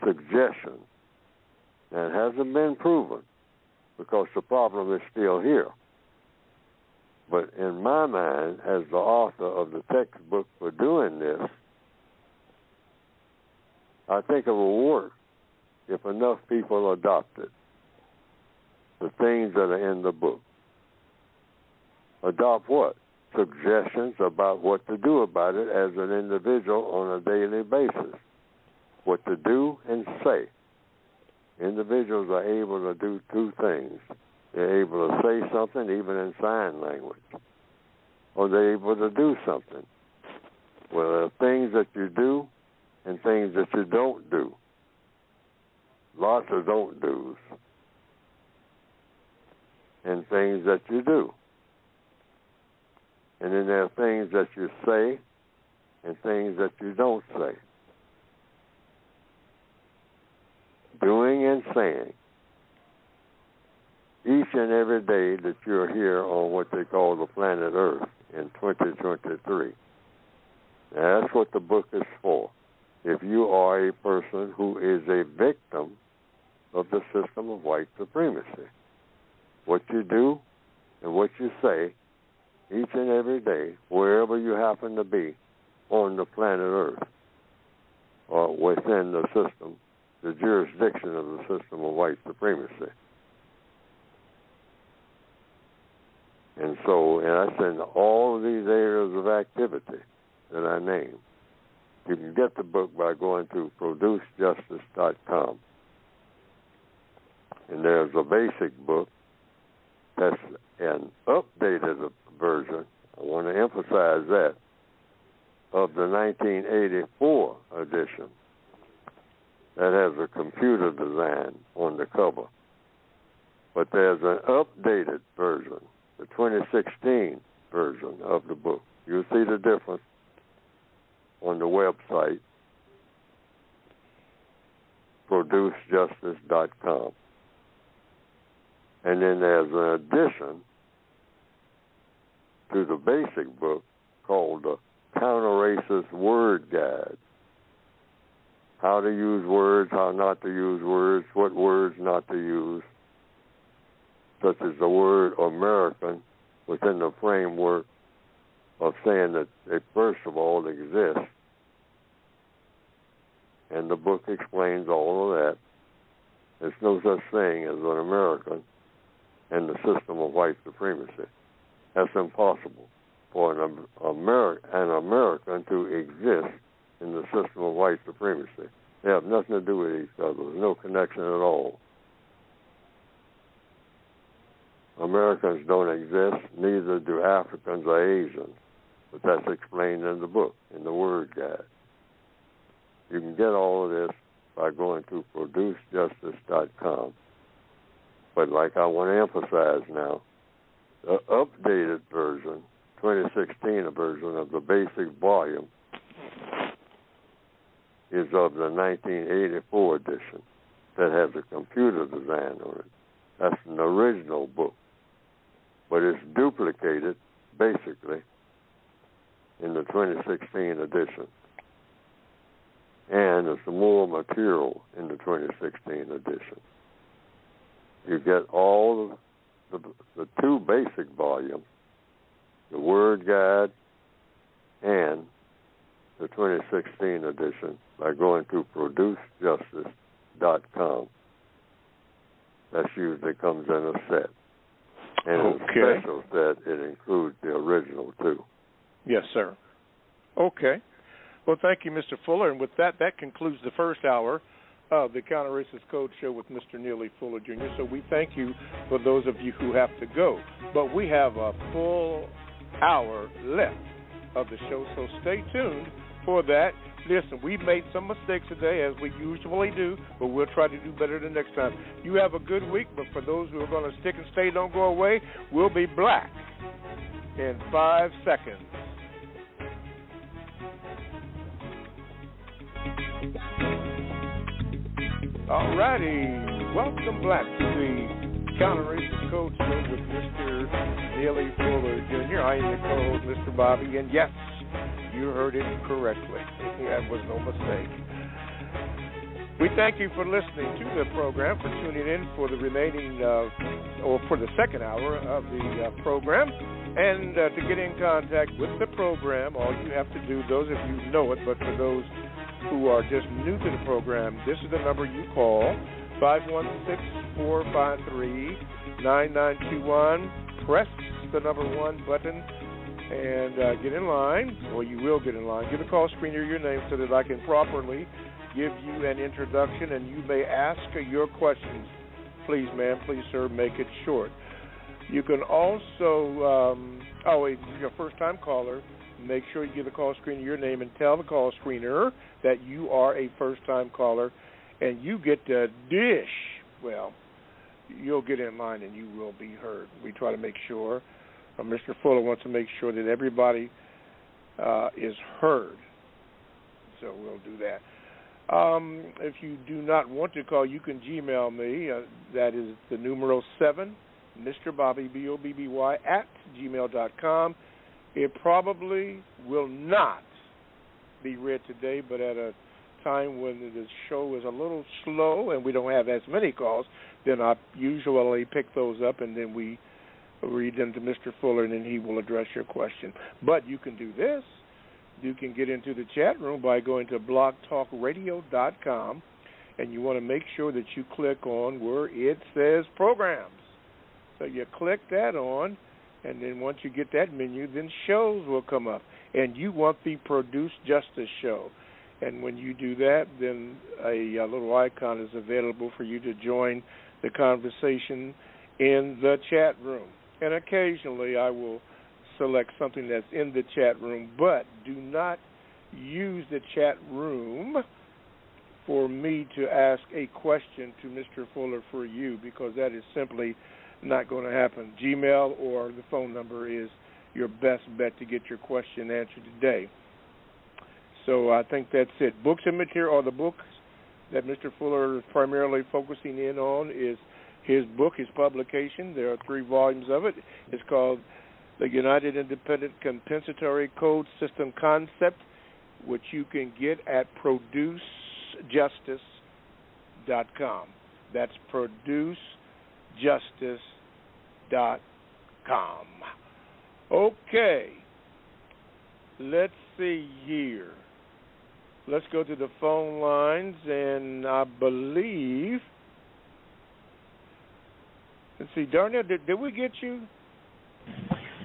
Suggestion. And it hasn't been proven because the problem is still here. But in my mind, as the author of the textbook for doing this, I think it will work if enough people adopt it. The things that are in the book. Adopt what? Suggestions about what to do about it as an individual on a daily basis. What to do and say. Individuals are able to do two things. They're able to say something even in sign language. Or they're able to do something. Well, there are things that you do and things that you don't do. Lots of don't do's. And things that you do. And then there are things that you say and things that you don't say. Doing and saying. Each and every day that you're here on what they call the planet Earth in 2023. Now, that's what the book is for. If you are a person who is a victim of the system of white supremacy. What you do and what you say each and every day, wherever you happen to be on the planet Earth or within the system, the jurisdiction of the system of white supremacy. And so, and that's in all of these areas of activity that I named. You can get the book by going to producejustice.com. And there's a basic book that's an updated version, I want to emphasize that, of the 1984 edition that has a computer design on the cover. But there's an updated version, the 2016 version of the book. You'll see the difference on the website, producejustice.com. And then there's an addition to the basic book called the Counter-Racist Word Guide. How to use words, how not to use words, what words not to use, such as the word American within the framework of saying that it first of all exists. And the book explains all of that. There's no such thing as an American in the system of white supremacy. That's impossible for an American to exist in the system of white supremacy. They have nothing to do with each other. There's no connection at all. Americans don't exist, neither do Africans or Asians. But that's explained in the book, in the Word Guide. You can get all of this by going to producejustice.com. But like I want to emphasize now, the updated version, 2016 version of the basic volume, is of the 1984 edition that has a computer design on it. That's an original book. But it's duplicated, basically, in the 2016 edition. And there's some more material in the 2016 edition. You get all the two basic volumes, the Word Guide and the 2016 edition, by going to producejustice.com. That usually comes in a set. And Okay. in a special set, it includes the original, too. Yes, sir. Okay. Well, thank you, Mr. Fuller. And with that, that concludes the first hour of the Counter-Racist Code Show with Mr. Neely Fuller, Jr. So we thank you for those of you who have to go. But we have a full hour left of the show, so stay tuned for that. Listen, we've made some mistakes today, as we usually do, but we'll try to do better the next time. You have a good week, but for those who are going to stick and stay, don't go away, we'll be back in 5 seconds. All righty. Welcome back to the Counter-Racist Code Show with Mr. Neely Fuller, Jr. I am the co-host, Mr. Bobby, and yes, you heard it correctly. That was no mistake. We thank you for listening to the program, for tuning in for the remaining, or for the second hour of the program. And to get in contact with the program, all you have to do, those of you know it, but for those who are just new to the program, this is the number you call, 516-453-9921. Press the number 1 button and get in line, or you will get in line. Give the call screener your name so that I can properly give you an introduction and you may ask your questions. Please, ma'am, please, sir, make it short. You can also, if you're a first-time caller, make sure you give the call screener your name and tell the call screener that you are a first-time caller, and you get the dish. Well, you'll get in line and you will be heard. We try to make sure, Mr. Fuller wants to make sure that everybody is heard. So we'll do that. If you do not want to call, you can Gmail me. That is the numero 7, Mr. Bobby, BOBBY, @gmail.com. It probably will not be read today, but at a time when the show is a little slow and we don't have as many calls, then I usually pick those up and then we read them to Mr. Fuller and then he will address your question. But you can do this. You can get into the chat room by going to blogtalkradio.com, and you want to make sure that you click on where it says programs. So you click that on, and then once you get that menu, then shows will come up. And you want the Produce Justice show. And when you do that, then a little icon is available for you to join the conversation in the chat room. And occasionally I will select something that's in the chat room, but do not use the chat room for me to ask a question to Mr. Fuller for you, because that is simply not going to happen. Gmail or the phone number is your best bet to get your question answered today. So I think that's it. Books and material, or the books that Mr. Fuller is primarily focusing in on is his book, his publication. There are 3 volumes of it. It's called The United Independent Compensatory Code System Concept, which you can get at producejustice.com. That's producejustice.com. Okay. Let's see here. Let's go to the phone lines, and I believe, let's see, Darnell, did we get you?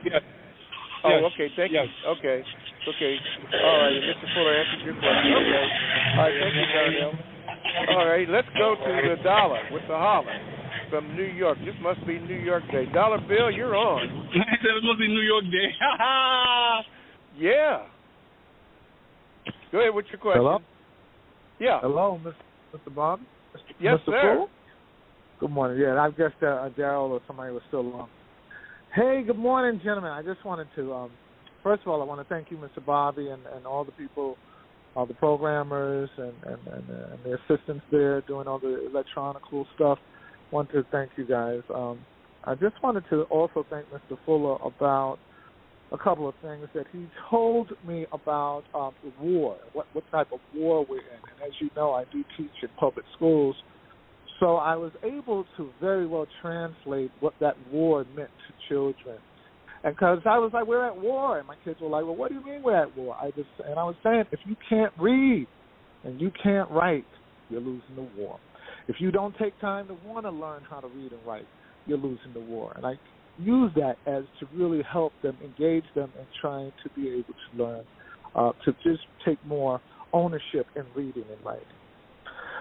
Yes. Oh, okay, thank you. Okay. All right, Mr. Fuller answered your question. Okay. All right, thank you, Darnell. All right, let's go to the Dollar with the holler from New York. This must be New York Day. Dollar Bill, you're on. I said it must be New York Day. Yeah. Go ahead with your question. Hello? Yeah. Hello, Mr. Bob? Yes, Mr. sir. Full? Good morning. Yeah, I guess Daryl or somebody was still on. Hey, good morning, gentlemen. I just wanted to, first of all, I want to thank you, Mr. Bobby, and all the people, all the programmers and the assistants there doing all the electronical stuff. I want to thank you guys. I just wanted to also thank Mr. Fuller about a couple of things that he told me about the war, what type of war we're in. And as you know, I do teach in public schools, so I was able to very well translate what that war meant to children. And because I was like, we're at war, and my kids were like, well, what do you mean we're at war? I was saying, if you can't read and you can't write, you're losing the war. If you don't take time to want to learn how to read and write, you're losing the war. And I use that as to really help them, engage them in trying to be able to learn, to just take more ownership in reading and writing.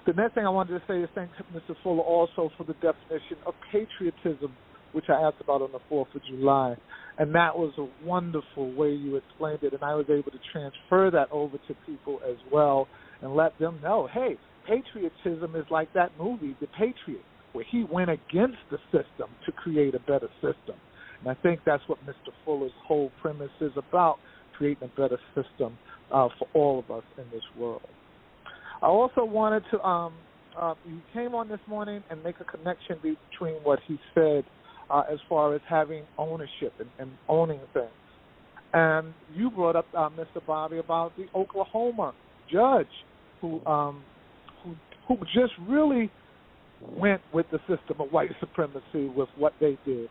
The next thing I wanted to say is thank Mr. Fuller also for the definition of patriotism, which I asked about on the 4th of July. And that was a wonderful way you explained it, and I was able to transfer that over to people as well and let them know, hey, patriotism is like that movie, The Patriot, where he went against the system to create a better system. And I think that's what Mr. Fuller's whole premise is about, creating a better system for all of us in this world. I also wanted to, you came on this morning and make a connection between what he said as far as having ownership and owning things. And you brought up, Mr. Bobby, about the Oklahoma judge who just really went with the system of white supremacy with what they did.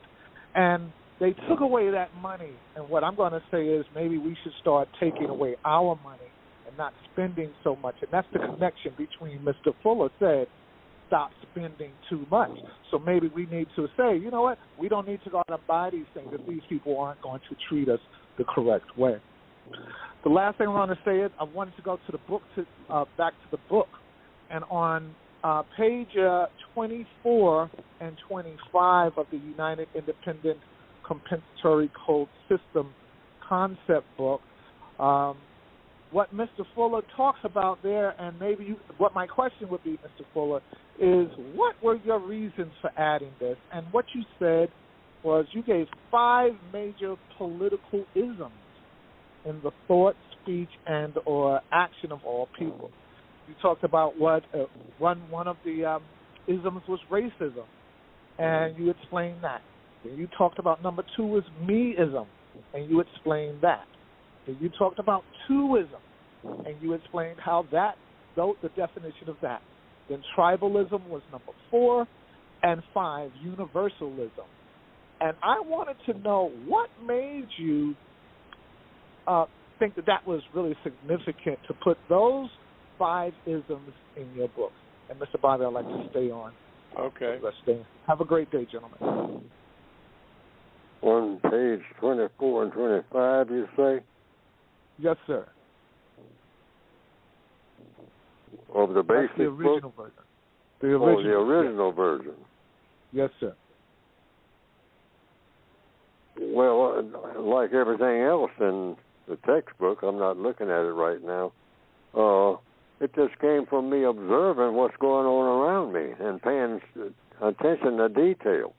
And they took away that money. And what I'm going to say is maybe we should start taking away our money and not spending so much. And that's the connection between Mr. Fuller said, stop spending too much. So maybe we need to say, you know what, we don't need to go out and buy these things if these people aren't going to treat us the correct way. The last thing I want to say is I wanted to go to the book, back to the book. And on page 24 and 25 of the United Independent Compensatory Code System concept book, what Mr. Fuller talks about there, and maybe what my question would be, Mr. Fuller, is what were your reasons for adding this? And what you said was you gave 5 major political isms in the thought, speech, and or action of all people. You talked about what one of the isms was racism, and you explained that. And you talked about number 2 was me-ism, and you explained that. And you talked about two-ism, and you explained how that, though the definition of that. Then tribalism was number 4, and 5, universalism. And I wanted to know what made you think that was really significant to put those 5 isms in your book. And Mr. Bobby, I'd like to stay on. Okay. Let's stay. Have a great day, gentlemen. On page 24 and 25, you say? Yes, sir. Of the basic That's the original book? version. The original version. Yes, sir. Well, like everything else in the textbook, I'm not looking at it right now. It just came from me observing what's going on around me and paying attention to detail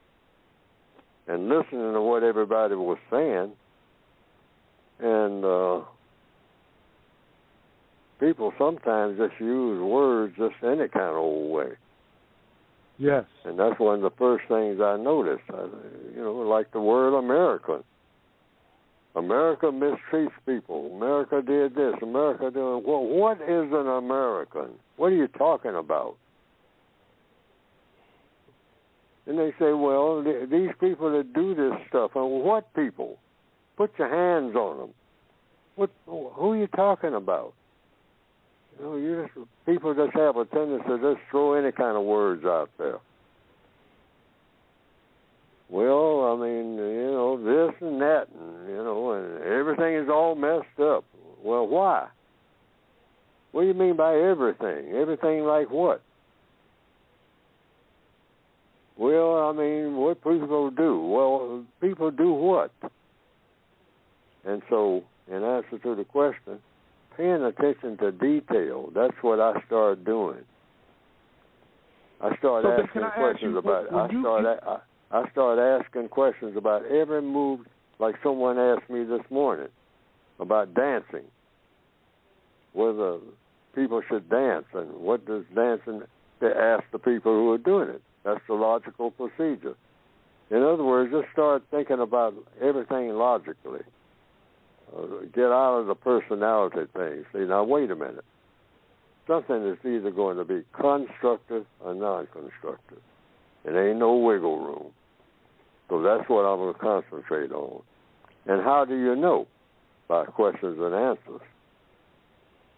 and listening to what everybody was saying. And people sometimes just use words just any kind of old way. Yes. And that's one of the first things I noticed. Like the word American. America mistreats people. America did this. America did... Well, what is an American? What are you talking about? And they say, well, these people that do this stuff, what people? Put your hands on them. Who are you talking about? People just have a tendency to just throw any kind of words out there. Well, I mean, this and that, and everything is all messed up. Well, why? What do you mean by everything? Everything like what? Well, I mean, what people do? Well, people do what? And so, in answer to the question, paying attention to detail, that's what I started doing. I started asking questions about it. I started asking questions about every move, like someone asked me this morning about dancing, whether people should dance, and what does dancing, they ask the people who are doing it. That's the logical procedure. In other words, just start thinking about everything logically. Get out of the personality thing. See, now wait a minute. Something is either going to be constructive or non-constructive. There ain't no wiggle room. So that's what I'm going to concentrate on. And how do you know? By questions and answers.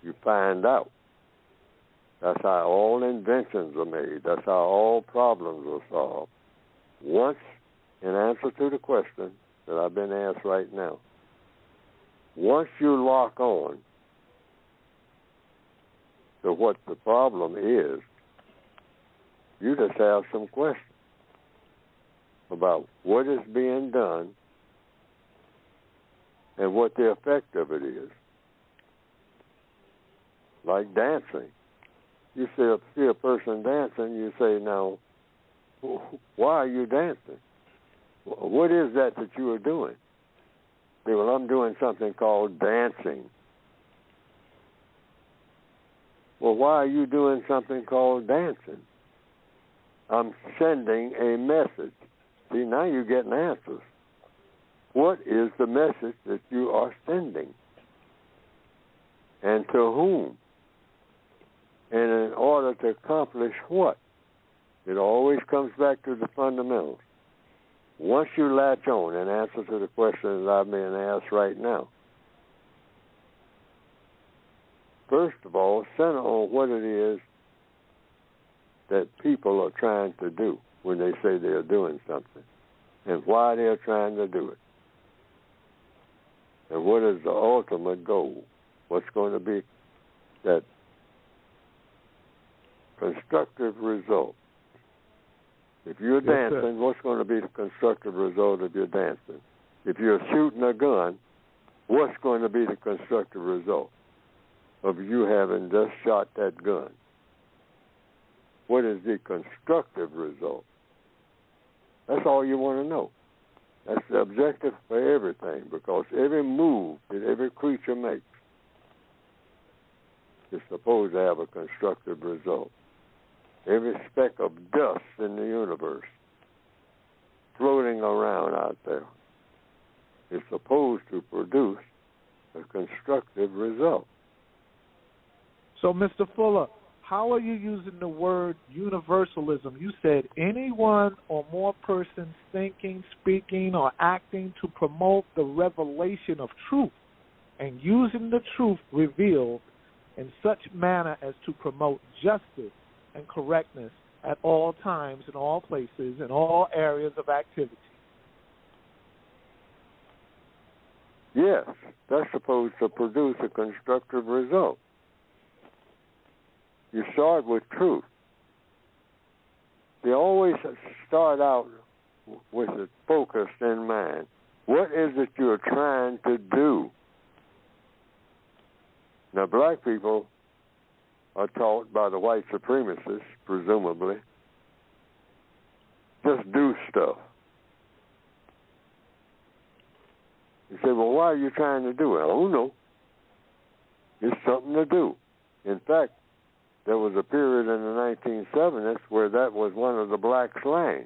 You find out. That's how all inventions are made. That's how all problems are solved. Once, in answer to the question that I've been asked right now, once you lock on to what the problem is, you just have some questions about what is being done and what the effect of it is. Like dancing. You see a person dancing, you say, now, why are you dancing? What is that you are doing? Say, well, I'm doing something called dancing. Well, why are you doing something called dancing? I'm sending a message. See, now you're getting answers. What is the message that you are sending? And to whom? And in order to accomplish what? It always comes back to the fundamentals. Once you latch on and answer to the question that I'm being asked right now, first of all, center on what it is that people are trying to do when they say they're doing something and why they're trying to do it. And what is the ultimate goal? What's going to be that constructive result? If you're dancing, what's going to be the constructive result of your dancing? If you're shooting a gun, what's going to be the constructive result of you having just shot that gun? What is the constructive result? That's all you want to know. That's the objective for everything, because every move that every creature makes is supposed to have a constructive result. Every speck of dust in the universe floating around out there is supposed to produce a constructive result. So, Mr. Fuller, how are you using the word universalism? You said anyone or more persons thinking, speaking, or acting to promote the revelation of truth and using the truth revealed in such manner as to promote justice and correctness at all times, in all places, in all areas of activity. Yes, that's supposed to produce a constructive result. You start with truth. You always start out with it focused in mind. What is it you're trying to do? Now, black people are taught by the white supremacists, presumably, just do stuff. You say, well, why are you trying to do it? I don't know. It's something to do. In fact, there was a period in the 1970s where that was one of the black slang.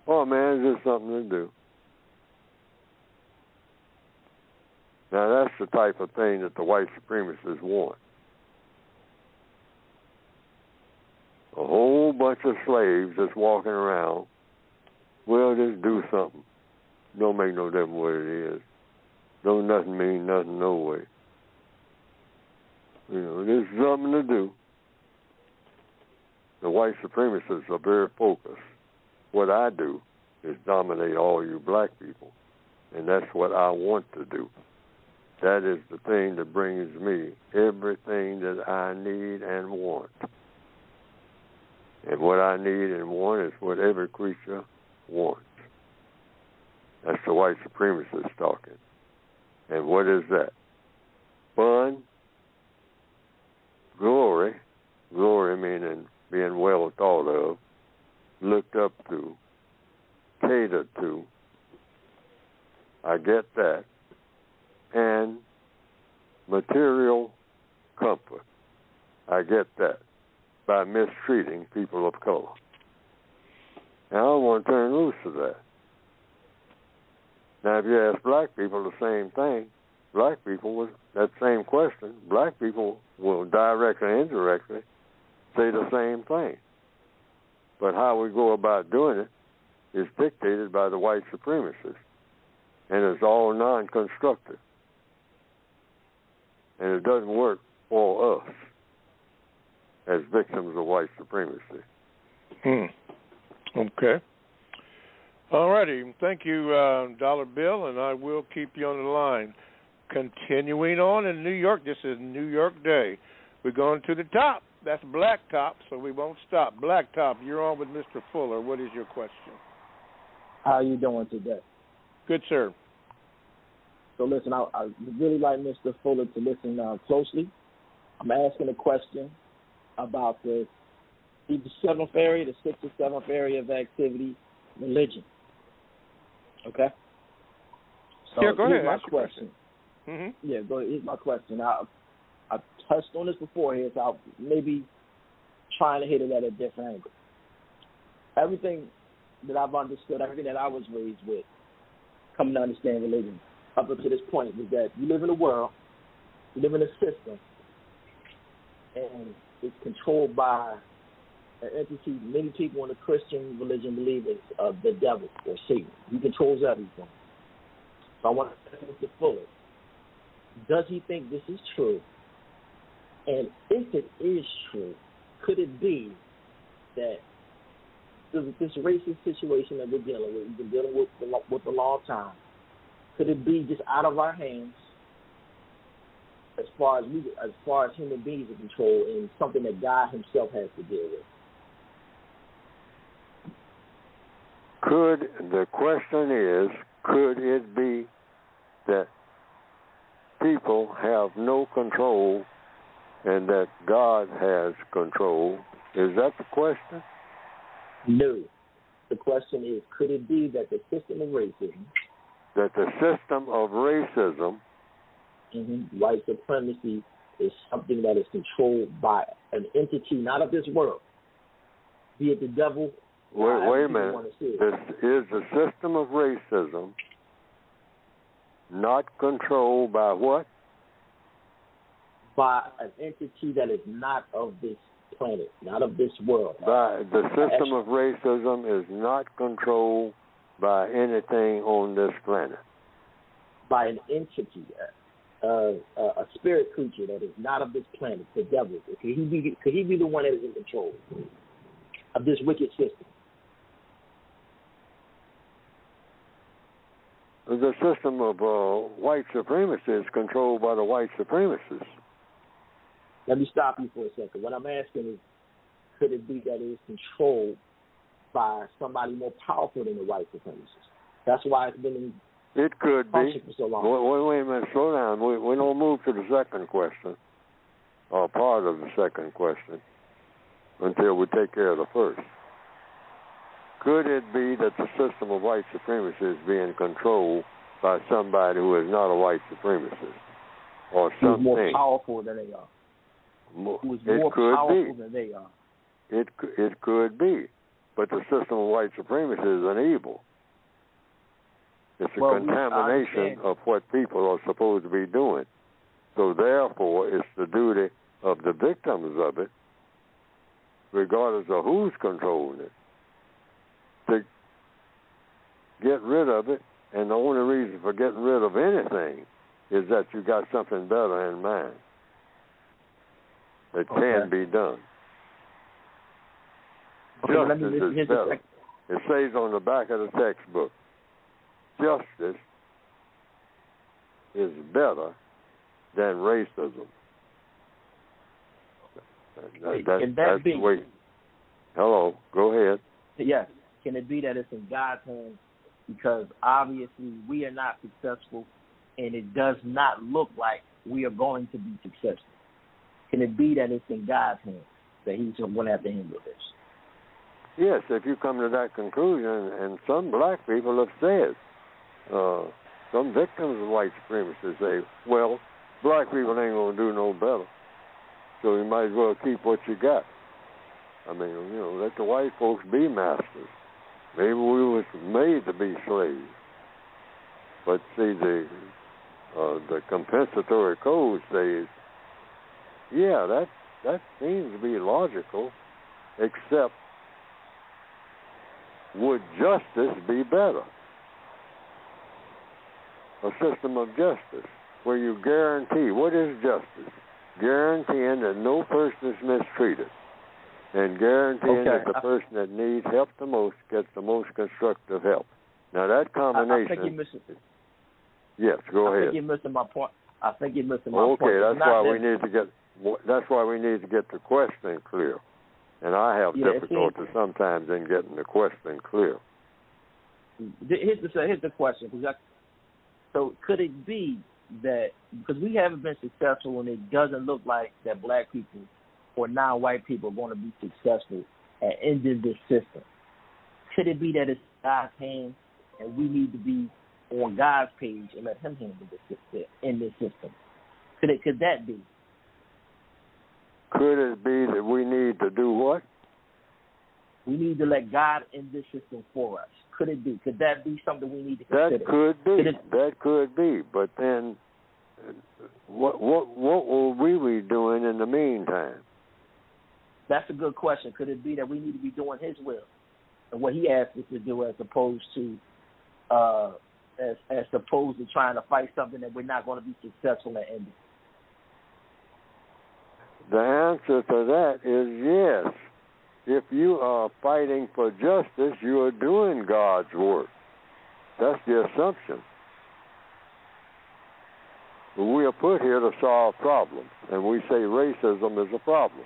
Oh, man, it's just something to do. Now, that's the type of thing that the white supremacists want. A whole bunch of slaves just walking around. Well, just do something. Don't make no difference what it is. Don't nothing mean nothing no way. You know, there's something to do. The white supremacists are very focused. What I do is dominate all you black people, and that's what I want to do. That is the thing that brings me everything that I need and want. And what I need and want is what every creature wants. That's the white supremacists talking. And what is that? Fun, glory meaning being well thought of, looked up to, catered to. I get that. And material comfort. I get that by mistreating people of color. Now, I don't want to turn loose of that. Now, if you ask black people the same thing, black people with that same question, black people will directly or indirectly say the same thing. But how we go about doing it is dictated by the white supremacists, and it's all non-constructive. And it doesn't work for us. as victims of white supremacy. Okay. All righty. Thank you, Dollar Bill, and I will keep you on the line. Continuing on in New York, this is New York Day. We're going to the top. That's Blacktop, so we won't stop. Blacktop, you're on with Mr. Fuller. What is your question? How are you doing today? Good, sir. So listen, I really like Mr. Fuller to listen closely. I'm asking a question about the 7th area, the 6th or 7th area of activity, religion. Okay? So yeah, go ahead. My question. Mm-hmm. Yeah, go ahead. Here's my question. I touched on this before here, so I'll maybe trying to hit it at a different angle. Everything that I've understood, everything that I was raised with, coming to understand religion, up until this point, is that you live in a world, you live in a system, and it's controlled by an entity. Many people in the Christian religion believe it's the devil or Satan. He controls everything. So I want to ask Mr. Fuller, does he think this is true? And if it is true, could it be that this racist situation that we're dealing with, we've been dealing with a long time, could it be just out of our hands as far as human beings are controlled, and something that God himself has to deal with? The question is, could it be that people have no control and that God has control? Is that the question? No. The question is, could it be that the system of racism, white supremacy, is something that is controlled by an entity not of this world, be it the devil? Wait a minute. Is the system of racism not controlled by what? By an entity that is not of this planet, not of this world. The system of racism is not controlled by anything on this planet. By an entity, a spirit creature that is not of this planet, the devil. Could he be the one that is in control of this wicked system? The system of white supremacy is controlled by the white supremacists. Let me stop you for a second. What I'm asking is, could it be that it is controlled by somebody more powerful than the white supremacists? That's why it's been in function for so long. Wait a minute, slow down. We don't move to the second question, or part of the second question, until we take care of the first. Could it be that the system of white supremacy is being controlled by somebody who is not a white supremacist, or something? Who's more powerful than they are. Who is more powerful than they are. It could be, but the system of white supremacy is an evil. It's a contamination of what people are supposed to be doing. So therefore, it's the duty of the victims of it, regardless of who's controlling it, to get rid of it. And the only reason for getting rid of anything is that you got something better in mind that can be done. Justice is better. It says on the back of the textbook, justice is better than racism. That's the way. Hello, go ahead. Yes. Can it be that it's in God's hands? Because obviously we are not successful, and it does not look like we are going to be successful. Can it be that it's in God's hands, that he's going to have to handle this? Yes, if you come to that conclusion, and some black people have said, some victims of white supremacy say, well, black people ain't going to do no better, so you might as well keep what you got. I mean, let the white folks be masters. Maybe we was made to be slaves. But see, the compensatory code says, yeah, that seems to be logical, except would justice be better? A system of justice where you guarantee, what is justice? guaranteeing that no person is mistreated, and guaranteeing that the person that needs help the most gets the most constructive help. Now that combination. I think you're missing. Yes, go ahead. I think you're missing my point. Okay, that's why we need to get. That's why we need to get the question clear, and I have difficulty sometimes in getting the question clear. Here's the question. So could it be that because we haven't been successful and it doesn't look like that black people or non-white people are going to be successful at ending this system, could it be that it's God's hand and we need to be on God's page and let him handle in this system? Could that be? Could it be that we need to do what? We need to let God in this system for us. Could it be? Could that be something we need to consider? That could be. That could be. But then, what will we be doing in the meantime? That's a good question. Could it be that we need to be doing His will and what He asked us to do, as opposed to trying to fight something that we're not going to be successful at ending? The answer to that is yes. If you are fighting for justice, you are doing God's work. That's the assumption. We are put here to solve problems, and we say racism is a problem.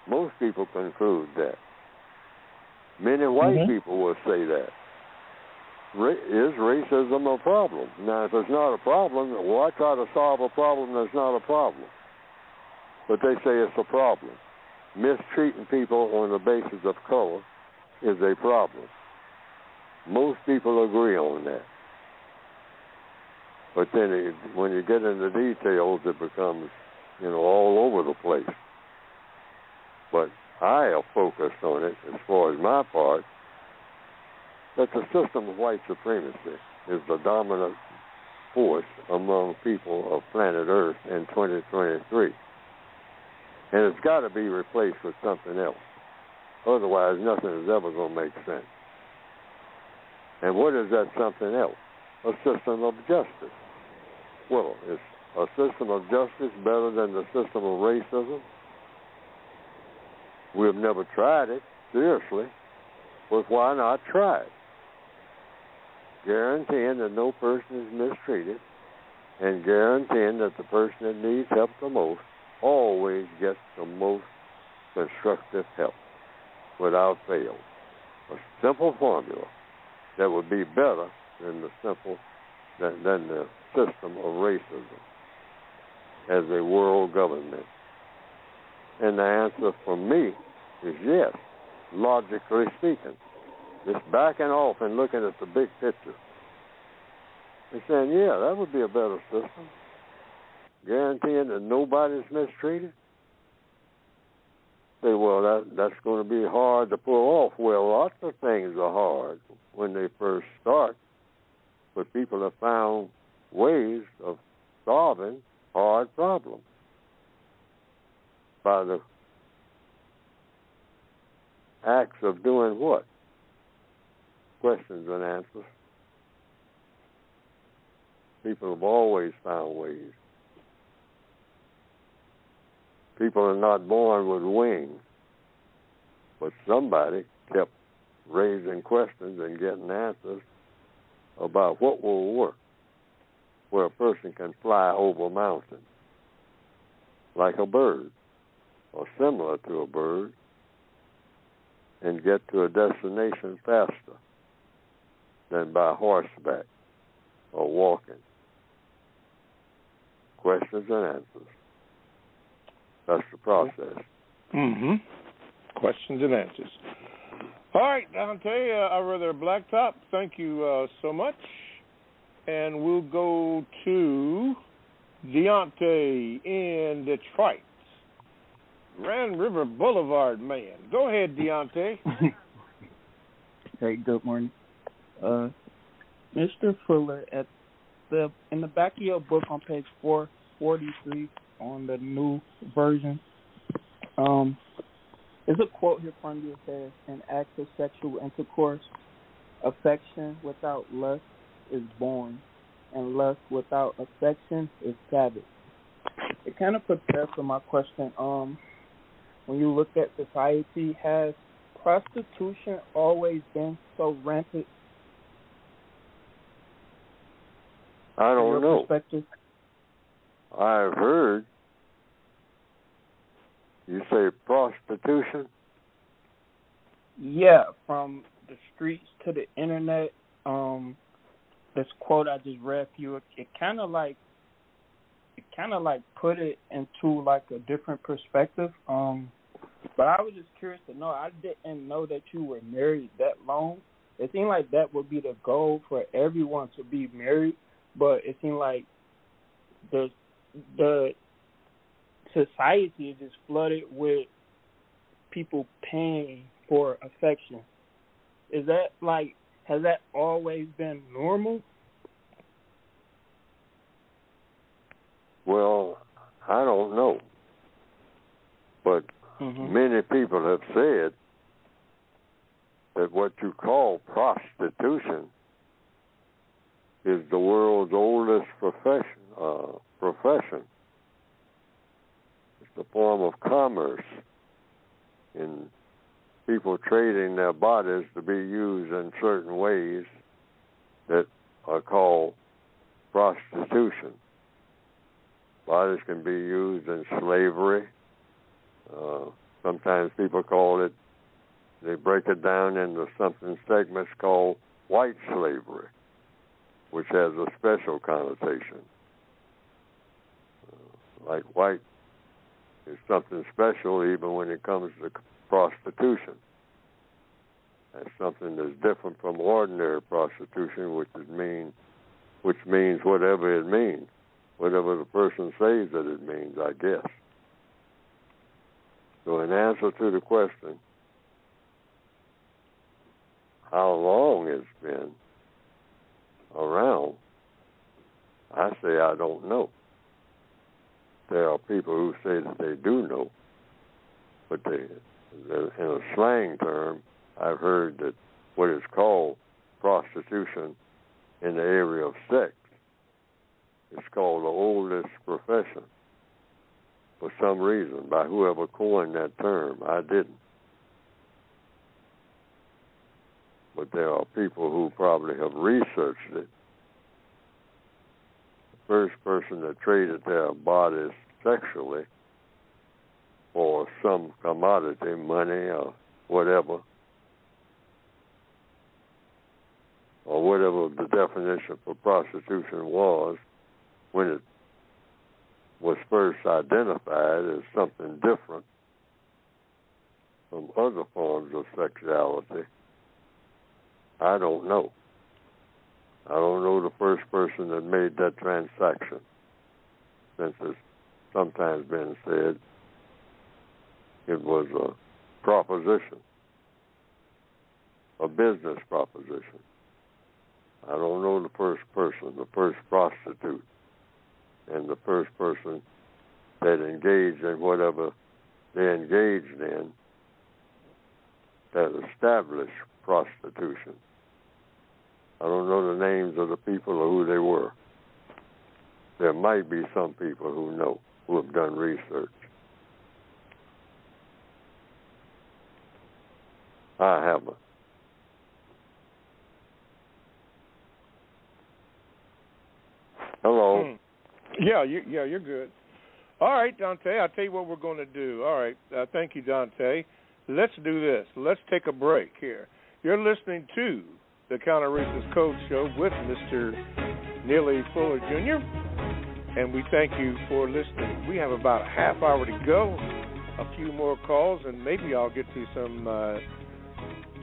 Most people conclude that. Many white people will say that. Is racism a problem? Now, if it's not a problem, why try to solve a problem that's not a problem? But they say it's a problem. Mistreating people on the basis of color is a problem. Most people agree on that. But then when you get into details, it becomes, all over the place. But I have focused on it, as far as my part, that the system of white supremacy is the dominant force among people of planet Earth in 2023. And it's got to be replaced with something else. Otherwise, nothing is ever going to make sense. And what is that something else? A system of justice. Well, is a system of justice better than the system of racism? We've never tried it, seriously. But why not try it? Guaranteeing that no person is mistreated and guaranteeing that the person that needs help the most always gets the most constructive help without fail. A simple formula that would be better than the system of racism as a world government. And the answer for me is yes, logically speaking. Just backing off and looking at the big picture and saying, yeah, that would be a better system. Guaranteeing that nobody's mistreated? Say, well, that's going to be hard to pull off. Well, lots of things are hard when they first start, but people have found ways of solving hard problems by the acts of doing what? Questions and answers. People have always found ways. People are not born with wings, but somebody kept raising questions and getting answers about what will work, where a person can fly over mountains like a bird or similar to a bird and get to a destination faster than by horseback or walking. Questions and answers. That's the process. Questions and answers. All right, Dante, Blacktop, thank you so much. And we'll go to Deontay in Detroit. Grand River Boulevard man. Go ahead, Deontay. Hey, good morning. Mr. Fuller, in the back of your book on page 443 on the new version, there's a quote here from you that says, "An act of sexual intercourse, affection without lust is born, and lust without affection is savage." it kind of prepares for my question. When you look at society, has prostitution always been so rampant? I don't know. Perspective? I've heard you say prostitution. Yeah, from the streets to the internet. This quote I just read for you, it kind of like put it into like a different perspective. But I was just curious to know. I didn't know that you were married that long. It seemed like that would be the goal for everyone to be married, but it seemed like the society is just flooded with people paying for affection. Is that has that always been normal? Well, I don't know. But many people have said that what you call prostitution is the world's oldest profession. It's a form of commerce in people trading their bodies to be used in certain ways that are called prostitution. Bodies can be used in slavery. Sometimes people call it, they break it down into something segments called white slavery, which has a special connotation. Like white is something special even when it comes to prostitution. That's something that's different from ordinary prostitution, which means whatever it means, whatever the person says that it means, I guess. So in answer to the question, how long it's been around, I say I don't know. There are people who say that they do know, but in a slang term, I've heard that what is called prostitution in the area of sex is called the oldest profession for some reason by whoever coined that term. I didn't. But there are people who probably have researched it. The first person that traded their bodies sexually for some commodity, money or whatever the definition for prostitution was, when it was first identified as something different from other forms of sexuality, I don't know. I don't know the first person that made that transaction, since it's sometimes been said it was a proposition, a business proposition. I don't know the first person, the first prostitute, and the first person that engaged in whatever they engaged in that established prostitution. I don't know the names of the people or who they were. There might be some people who know, who have done research. I haven't. Hello. Yeah, you're good. All right, Dante, I'll tell you what we're going to do. All right, thank you, Dante. Let's do this. Let's take a break here. You're listening to the Counter Racist Code Show with Mr. Neely Fuller Jr., and we thank you for listening. We have about a half hour to go, a few more calls, and maybe I'll get to some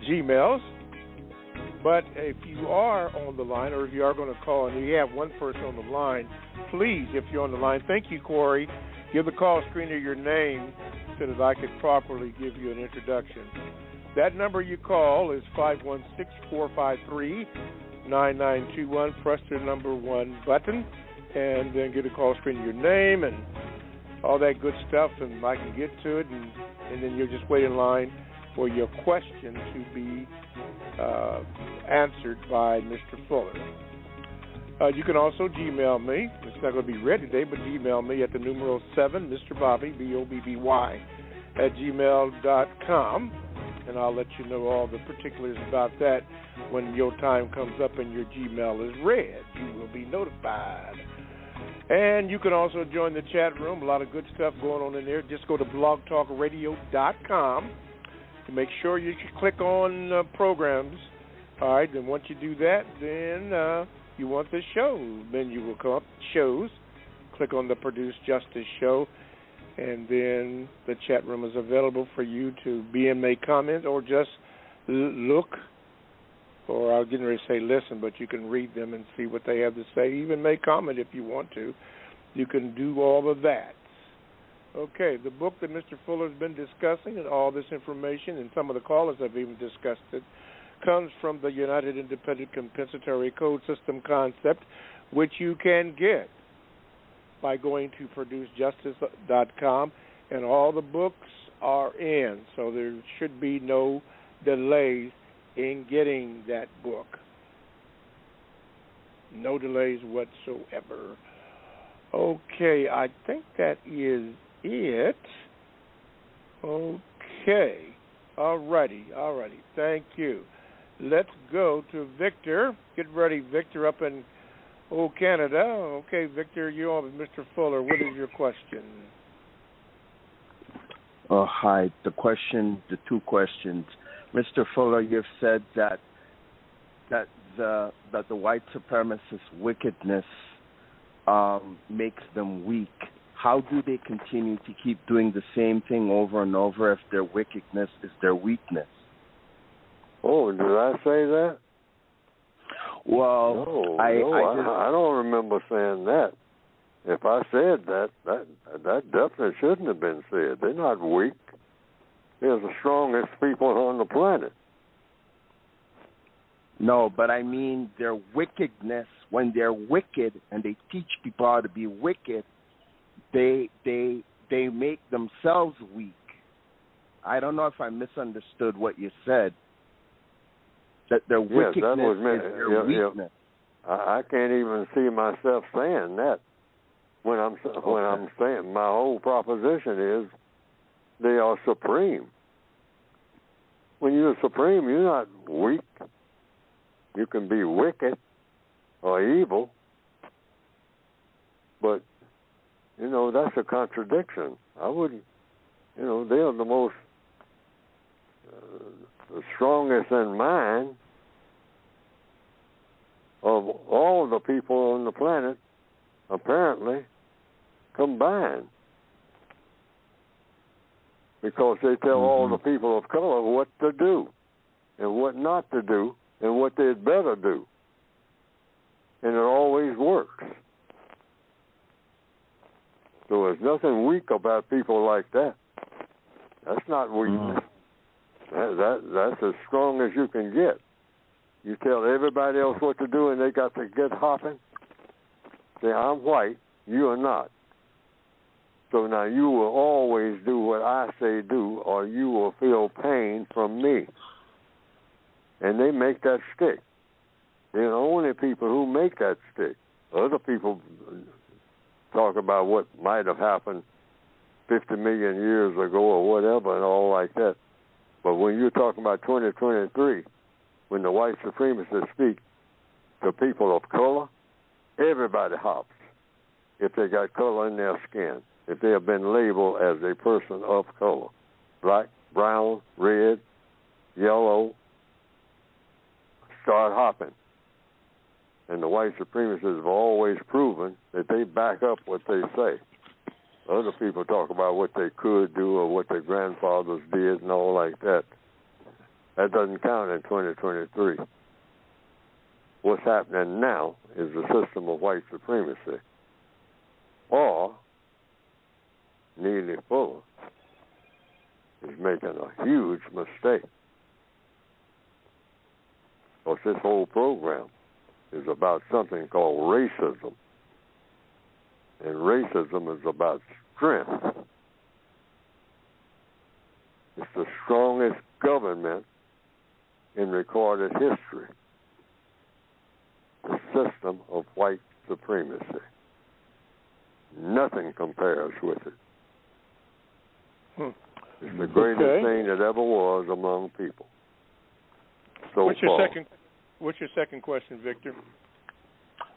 Gmails. But if you are on the line, or if you are going to call and you have one person on the line, please, if you're on the line, thank you, Corey, give the call screener your name so that I could properly give you an introduction. That number you call is 516-453-9921. Press the number 1 button and then get a call screener your name and all that good stuff, and I can get to it, and then you'll just wait in line for your question to be answered by Mr. Fuller. You can also Gmail me. It's not going to be read today, but Gmail me at the numeral 7, Mr. Bobby, BOBBY, at gmail.com. And I'll let you know all the particulars about that when your time comes up and your Gmail is read. You will be notified. And you can also join the chat room. A lot of good stuff going on in there. Just go to blogtalkradio.com to make sure you click on programs. All right, then once you do that, then you want the show. Then you will come up, shows, click on the Produce Justice show, and then the chat room is available for you to be and make comments or just look, or I was getting ready to say listen, but you can read them and see what they have to say. Even make comment if you want to. You can do all of that. Okay, the book that Mr. Fuller's been discussing and all this information, and some of the callers have even discussed it, comes from the United Independent Compensatory Code System concept, which you can get by going to producejustice.com, and all the books are in, so there should be no delays in getting that book. No delays whatsoever. Okay, I think that is it. Okay. All righty. Thank you. Let's go to Victor. Get ready, Victor, up in Canada. Okay, Victor, you're on with Mr. Fuller. What is your question? Hi. The two questions. Mr. Fuller, you've said that the white supremacist wickedness makes them weak. How do they continue to keep doing the same thing over and over if their wickedness is their weakness? Oh, did I say that? Well, no, I don't remember saying that. If I said that definitely shouldn't have been said. They're not weak. They're the strongest people on the planet. No, but I mean their wickedness. When they're wicked and they teach people how to be wicked, they make themselves weak. I don't know if I misunderstood what you said. That their wickedness is their weakness. I can't even see myself saying that. When I'm saying my whole proposition is they are supreme. When you're supreme, you're not weak. You can be wicked or evil, but that's a contradiction. I wouldn't. They are the most the strongest in mind of all the people on the planet, apparently, combined. Because they tell all the people of color what to do and what not to do and what they'd better do. And it always works. So there's nothing weak about people like that. That's not weakness. That's as strong as you can get. You tell everybody else what to do and they got to get hopping. Say, I'm white, you are not. So now you will always do what I say do, or you will feel pain from me. And they make that stick. They're the only people who make that stick. Other people talk about what might have happened 50 million years ago or whatever and all like that. But when you're talking about 2023, when the white supremacists speak to people of color, everybody hops if they got color in their skin, if they have been labeled as a person of color, black, brown, red, yellow, start hopping. And the white supremacists have always proven that they back up what they say. Other people talk about what they could do or what their grandfathers did and all like that. That doesn't count in 2023. What's happening now is the system of white supremacy. Or Neely Fuller is making a huge mistake. Because this whole program is about something called racism. And racism is about strength. It's the strongest government in recorded history. The system of white supremacy. Nothing compares with it. It's the greatest thing that ever was among people. So what's your second question, Victor?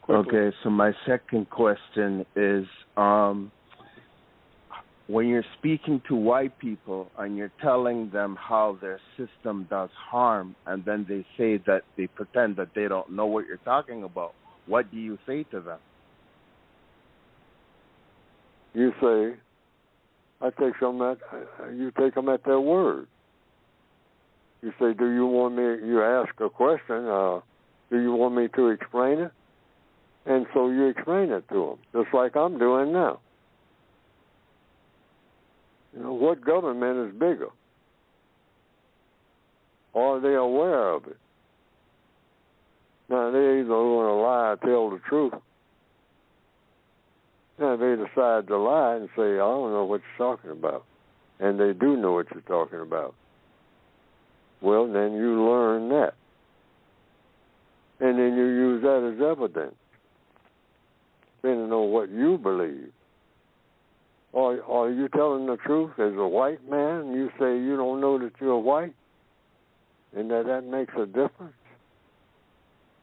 Quickly. Okay, so my second question is, when you're speaking to white people and you're telling them how their system does harm, and then they say that they pretend that they don't know what you're talking about, what do you say to them? You say, you take them at their word. You say, do you want me, you ask a question, do you want me to explain it? And so you explain it to them, just like I'm doing now. You know, what government is bigger? Are they aware of it? Now, they either want to lie or tell the truth. Now, they decide to lie and say, I don't know what you're talking about. And they do know what you're talking about. Well, then you learn that. And then you use that as evidence, depending on what you believe. Are you telling the truth as a white man and you say you don't know that you're white? And that makes a difference?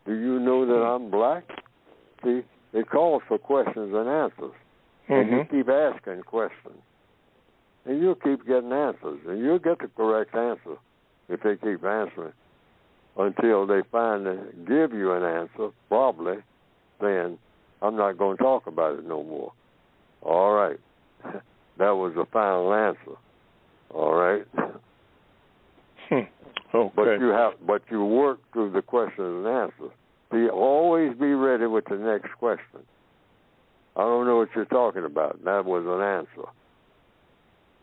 Do you know that I'm black? See, it calls for questions and answers. And you keep asking questions. And you'll keep getting answers. And you'll get the correct answer if they keep answering until they finally give you an answer, probably saying, I'm not going to talk about it no more. All right. That was the final answer. All right. Okay. But you work through the questions and answers. So always be ready with the next question. I don't know what you're talking about. That was an answer.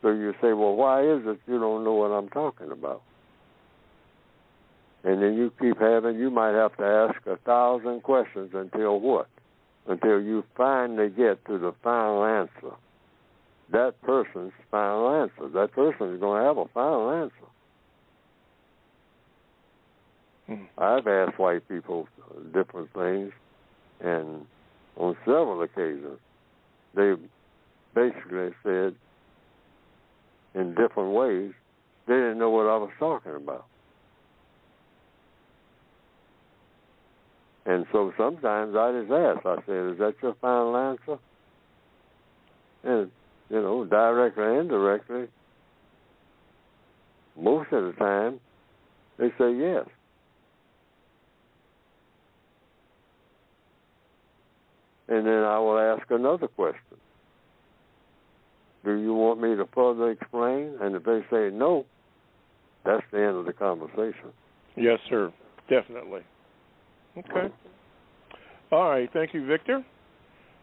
So you say, well, why is it you don't know what I'm talking about? And then you you might have to ask 1,000 questions until what? Until you finally get to the final answer. That person's final answer. That person is going to have a final answer. I've asked white people different things, and on several occasions, they basically said in different ways they didn't know what I was talking about. And so sometimes I just ask, I said, is that your final answer? And, directly or indirectly, most of the time, they say yes. And then I will ask another question. Do you want me to further explain? And if they say no, that's the end of the conversation. Yes, sir. Definitely. Okay. All right. Thank you, Victor.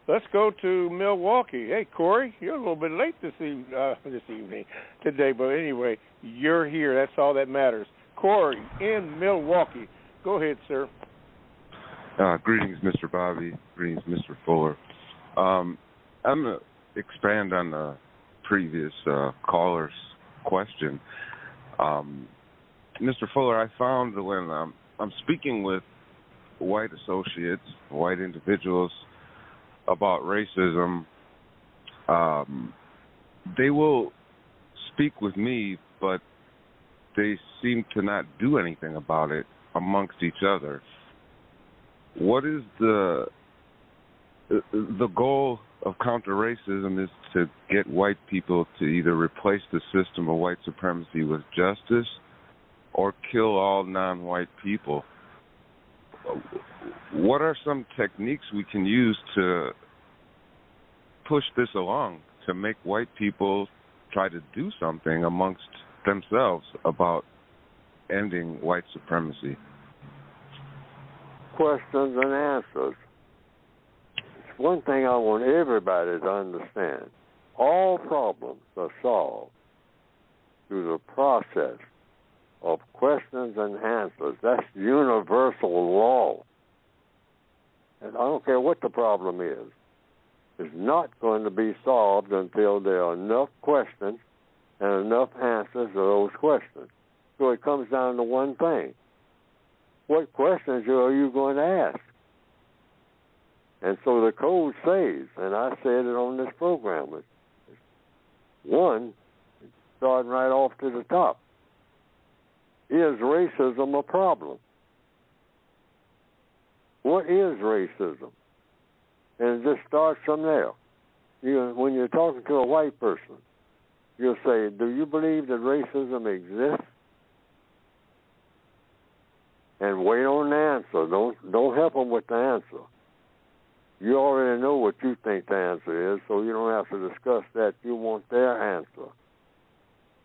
Let's go to Milwaukee. Hey, Corey, you're a little bit late this evening today, but anyway, you're here. That's all that matters. Corey in Milwaukee. Go ahead, sir. Greetings, Mr. Bobby. Greetings, Mr. Fuller. I'm going to expand on the previous caller's question. Mr. Fuller, I found that when I'm speaking with white associates, white individuals about racism, they will speak with me, but they seem to not do anything about it amongst each other. What is the goal of counter-racism is to get white people to either replace the system of white supremacy with justice or kill all non-white people. What are some techniques we can use to push this along, to make white people try to do something amongst themselves about ending white supremacy? Questions and answers. It's one thing I want everybody to understand. All problems are solved through the process of questions and answers. That's universal law. And I don't care what the problem is. It's not going to be solved until there are enough questions and enough answers to those questions. So it comes down to one thing. What questions are you going to ask? And so the code says, and I said it on this program, one, starting right off to the top, is racism a problem? What is racism? And it just starts from there. When you're talking to a white person, you'll say, do you believe that racism exists? And wait on the answer. Don't help them with the answer. You already know what you think the answer is, so you don't have to discuss that. You want their answer.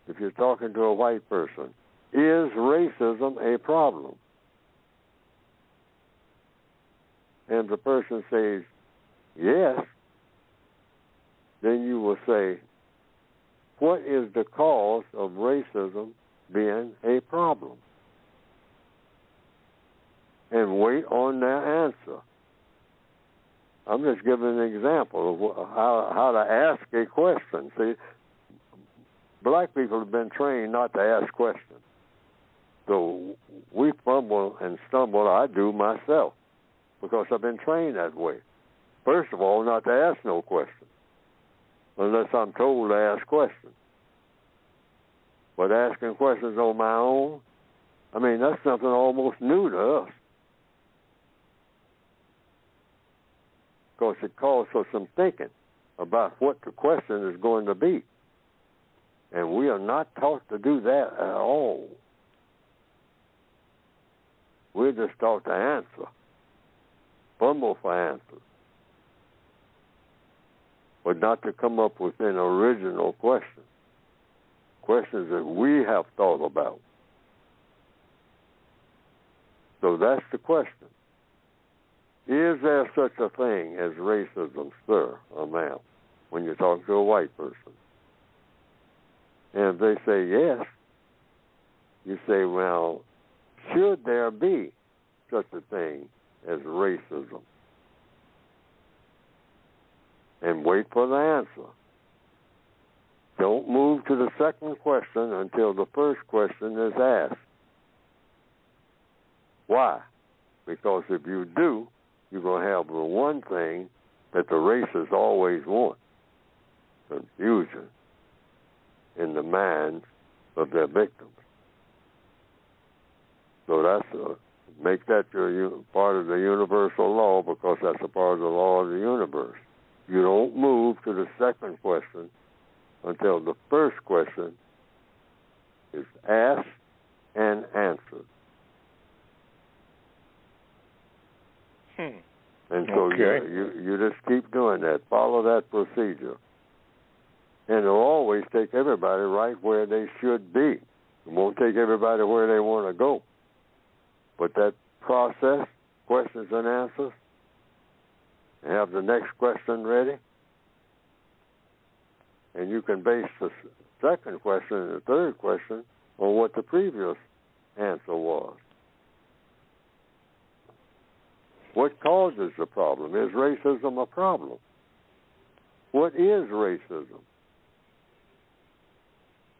If you're talking to a white person, is racism a problem? And the person says, yes, then you will say, what is the cause of racism being a problem? And wait on their answer. I'm just giving an example of how to ask a question. See, black people have been trained not to ask questions. So we fumble and stumble, I do myself, because I've been trained that way. First of all, not to ask no questions, unless I'm told to ask questions. But asking questions on my own, I mean, that's something almost new to us. Because it calls for some thinking about what the question is going to be. And we are not taught to do that at all. We're just taught to answer, fumble for answers, but not to come up with an original question, questions that we have thought about. So that's the question. Is there such a thing as racism, sir or ma'am, when you talk to a white person? And if they say yes, you say, well, should there be such a thing as racism? And wait for the answer. Don't move to the second question until the first question is asked. Why? Because if you do, you're going to have the one thing that the racists always want: confusion in the minds of their victims. So that's make that your part of the universal law, because that's a part of the law of the universe. You don't move to the second question until the first question is asked and answered. And so you just keep doing that. Follow that procedure. And it'll always take everybody right where they should be. It won't take everybody where they want to go. But that process, questions and answers, and have the next question ready. And you can base the second question and the third question on what the previous answer was. What causes the problem? Is racism a problem? What is racism?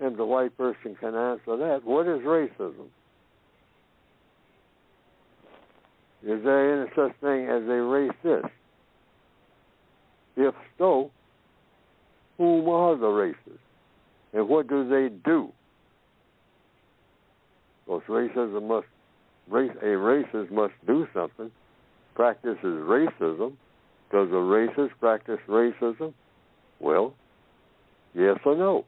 And the white person can answer that. What is racism? Is there any such thing as a racist? If so, whom are the racists? And what do they do? Because a racist must do something. Practices racism. Does a racist practice racism? Well, yes or no?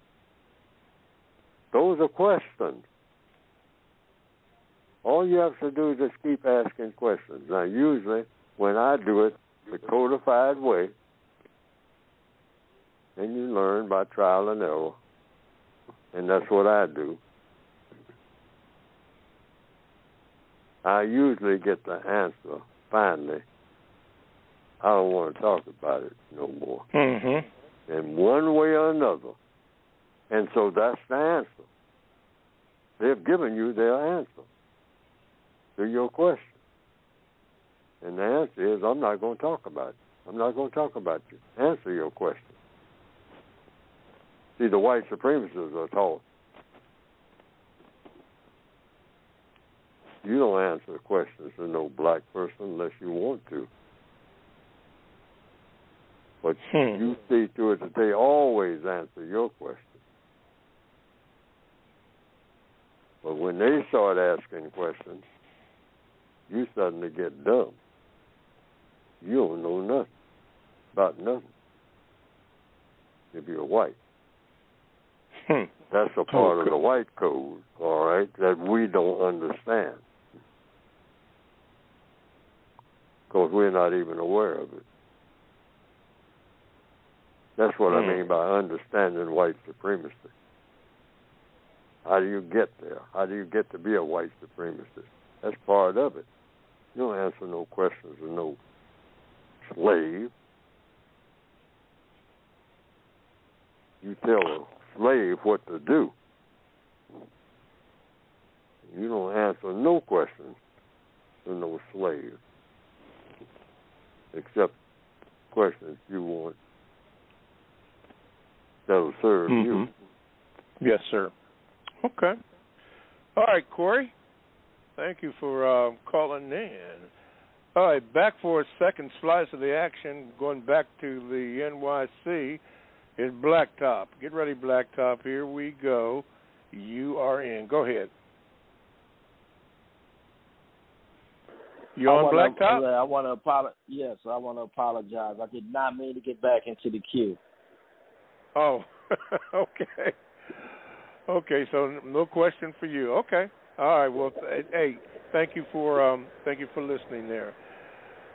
Those are questions. All you have to do is just keep asking questions. Now, usually, when I do it the codified way, and you learn by trial and error, and that's what I do, I usually get the answer. Finally, I don't want to talk about it no more. In one way or another. And so that's the answer. They've given you their answer to your question. And the answer is, I'm not going to talk about it. I'm not going to talk about you. Answer your question. See, the white supremacists are taught, you don't answer questions to no black person unless you want to. But you see to it that they always answer your question. But when they start asking questions, you suddenly get dumb. You don't know nothing about nothing if you're white. That's a part of the white code, all right, that we don't understand. Because we're not even aware of it. That's what I mean by understanding white supremacy. How do you get there? How do you get to be a white supremacist? That's part of it. You don't answer no questions of no slave. You tell a slave what to do. You don't answer no questions to no slave, except questions you want that'll serve you. Yes, sir. Okay. All right, Corey. Thank you for calling in. All right, back for a second slice of the action, going back to the NYC is Blacktop. Get ready, Blacktop. Here we go. You are in. Go ahead. You on Blacktop? I want to apologize. Yes, I want to apologize. I did not mean to get back into the queue. Oh, okay. Okay, so no question for you. Okay. All right. Well, hey, thank you for listening there.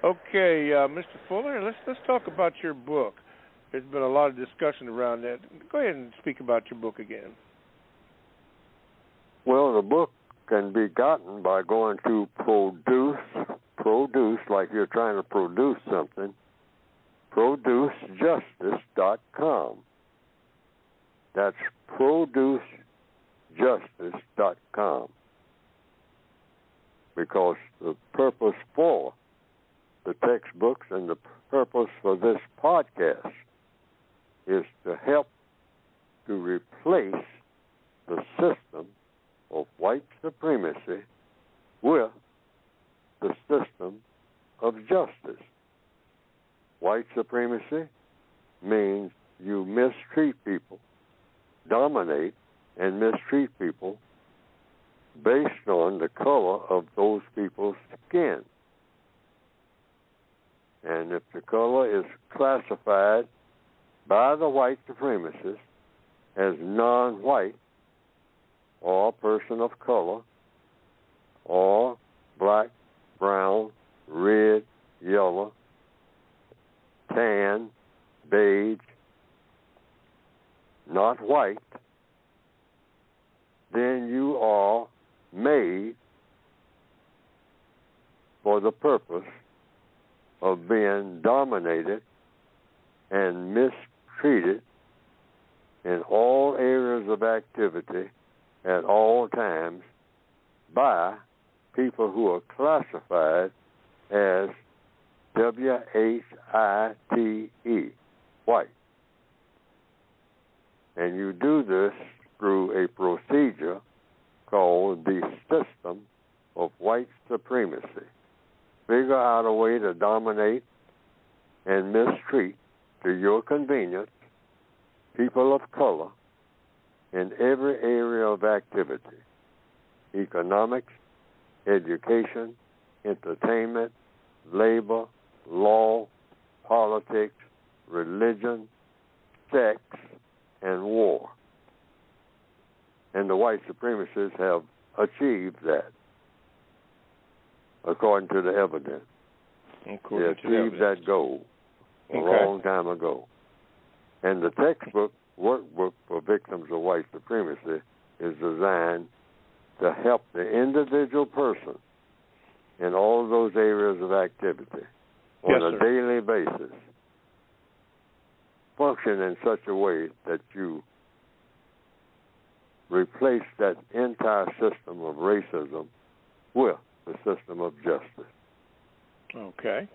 Okay, Mr. Fuller, let's talk about your book. There's been a lot of discussion around that. Go ahead and speak about your book again. Well, the book can be gotten by going to produce like you're trying to produce something, producejustice.com. That's producejustice.com. Because the purpose for the textbooks and the purpose for this podcast is to help to replace the system of white supremacy with the system of justice. White supremacy means you mistreat people, dominate and mistreat people based on the color of those people's skin. And if the color is classified by the white supremacists as non-white or person of color or black, brown, red, yellow, tan, beige, not white, then you are made for the purpose of being dominated and mistreated in all areas of activity at all times by people who are classified as W-H-I-T-E, white. And you do this through a procedure called the system of white supremacy. Figure out a way to dominate and mistreat, to your convenience, people of color in every area of activity: economics, education, entertainment, labor, law, politics, religion, sex, and war. And the white supremacists have achieved that, according to the evidence. They achieved that goal a long time ago. And the textbook, workbook for victims of white supremacy, is designed to help the individual person in all of those areas of activity on a daily basis function in such a way that you replace that entire system of racism with the system of justice. Okay.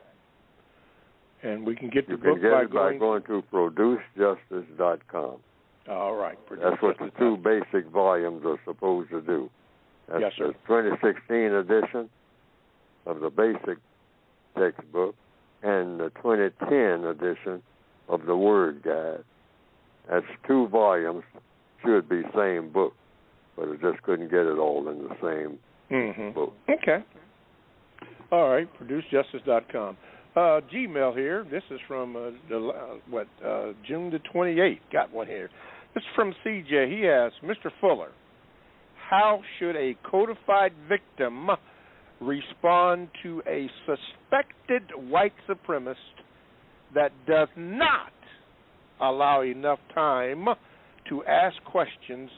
And we can get the you book can get by it by going to producejustice.com. All right. That's what the two basic volumes are supposed to do. That's the 2016 edition of the basic textbook and the 2010 edition of the Word Guide. That's 2 volumes, should be same book, but I just couldn't get it all in the same book. Okay. All right, producejustice.com. Gmail here. This is from June the 28th. Got one here. This is from CJ. He asks, Mr. Fuller, how should a codified victim respond to a suspected white supremacist that does not allow enough time to ask questions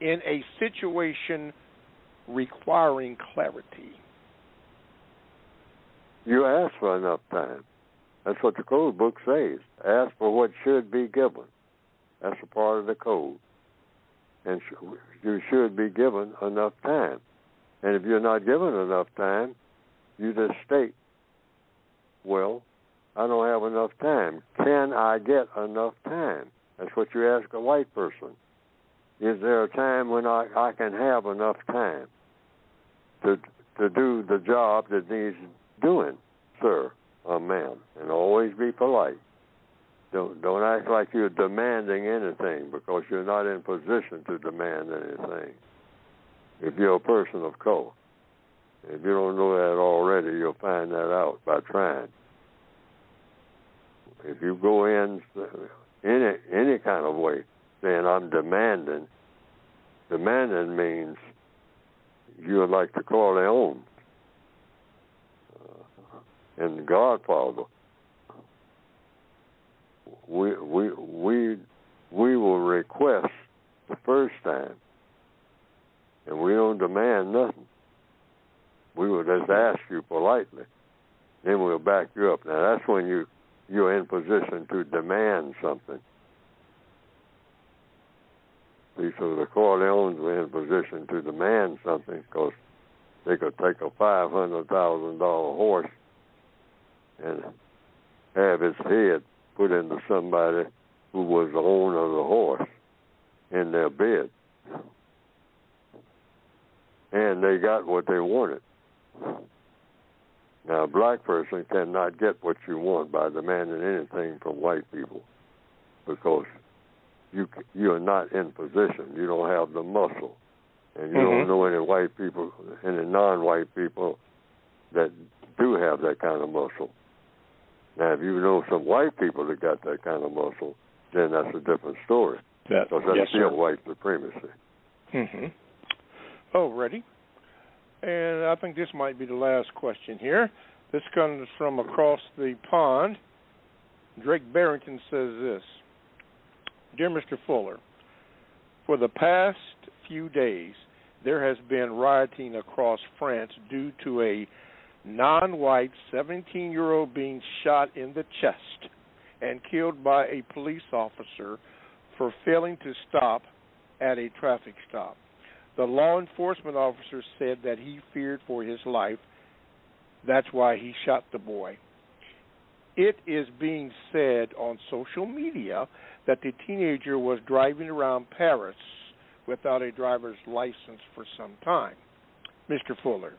in a situation requiring clarity? You ask for enough time. That's what the code book says. Ask for what should be given. That's a part of the code. And you should be given enough time. And if you're not given enough time, you just state, well, I don't have enough time. Can I get enough time? That's what you ask a white person. Is there a time when I can have enough time to do the job that needs doing, sir or ma'am? And always be polite. Don't act like you're demanding anything, because you're not in position to demand anything. If you're a person of color, if you don't know that already, you'll find that out by trying. If you go in any kind of way saying I'm demanding means you're like the Corleone and the Godfather. We will request the first time, and we don't demand nothing. We will just ask you politely, then we'll back you up. Now that's when you're in position to demand something. See, so the Corleones were in position to demand something because they could take a $500,000 horse and have its head put into somebody who was the owner of the horse in their bed. And they got what they wanted. Now, a black person cannot get what you want by demanding anything from white people, because you are not in position. You don't have the muscle. And you don't know any white people, any non-white people that do have that kind of muscle. Now, if you know some white people that got that kind of muscle, then that's a different story. Because that's still white supremacy. Oh, ready? And I think this might be the last question here. This comes from across the pond. Drake Barrington says this. Dear Mr. Fuller, for the past few days, there has been rioting across France due to a non-white 17-year-old being shot in the chest and killed by a police officer for failing to stop at a traffic stop. The law enforcement officer said that he feared for his life. That's why he shot the boy. It is being said on social media that the teenager was driving around Paris without a driver's license for some time. Mr. Fuller,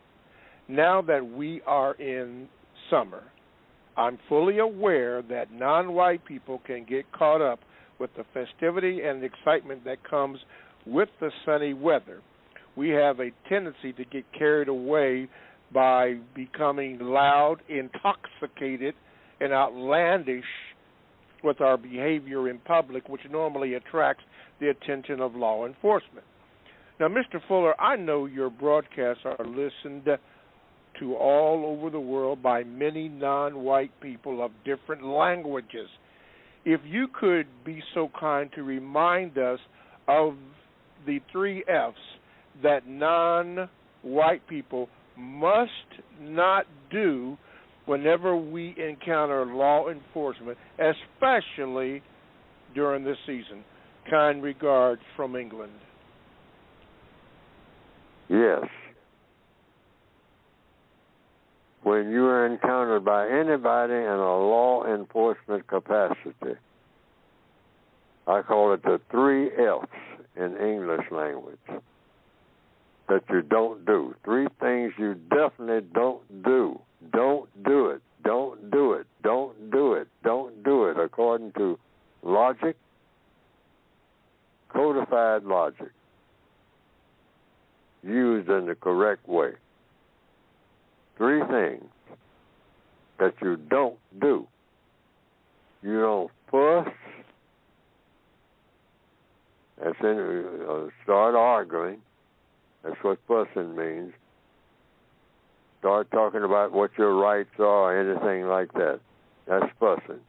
now that we are in summer, I'm fully aware that non-white people can get caught up with the festivity and the excitement that comes with the sunny weather. We have a tendency to get carried away by becoming loud, intoxicated, and outlandish with our behavior in public, which normally attracts the attention of law enforcement. Now, Mr. Fuller, I know your broadcasts are listened to all over the world by many non-white people of different languages. If you could be so kind to remind us of the 3 F's that non-white people must not do whenever we encounter law enforcement, especially during this season. Kind regards from England. Yes. When you are encountered by anybody in a law enforcement capacity, I call it the 3 F's in English language that you don't do. 3 things you definitely don't do. Don't do it. Don't do it. Don't do it. Don't do it, according to that you don't do. You don't fuss. That's start arguing. That's what fussing means. Start talking about what your rights are or anything like that. That's fussing.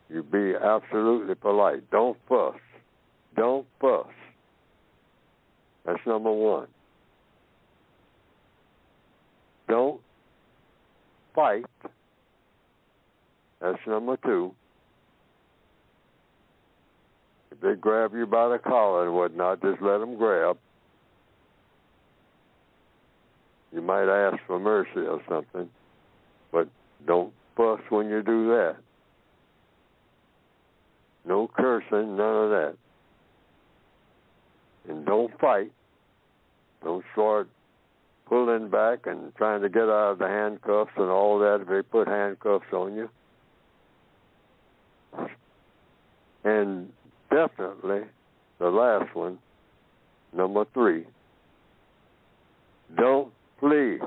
You be absolutely polite. Don't fuss. Don't fuss. That's number one. Don't fight. That's number two. If they grab you by the collar and whatnot, just let them grab. You might ask for mercy or something, but don't fuss when you do that. No cursing, none of that. And don't fight. Don't start pulling back and trying to get out of the handcuffs and all that if they put handcuffs on you. And definitely, the last one, number 3, don't flee.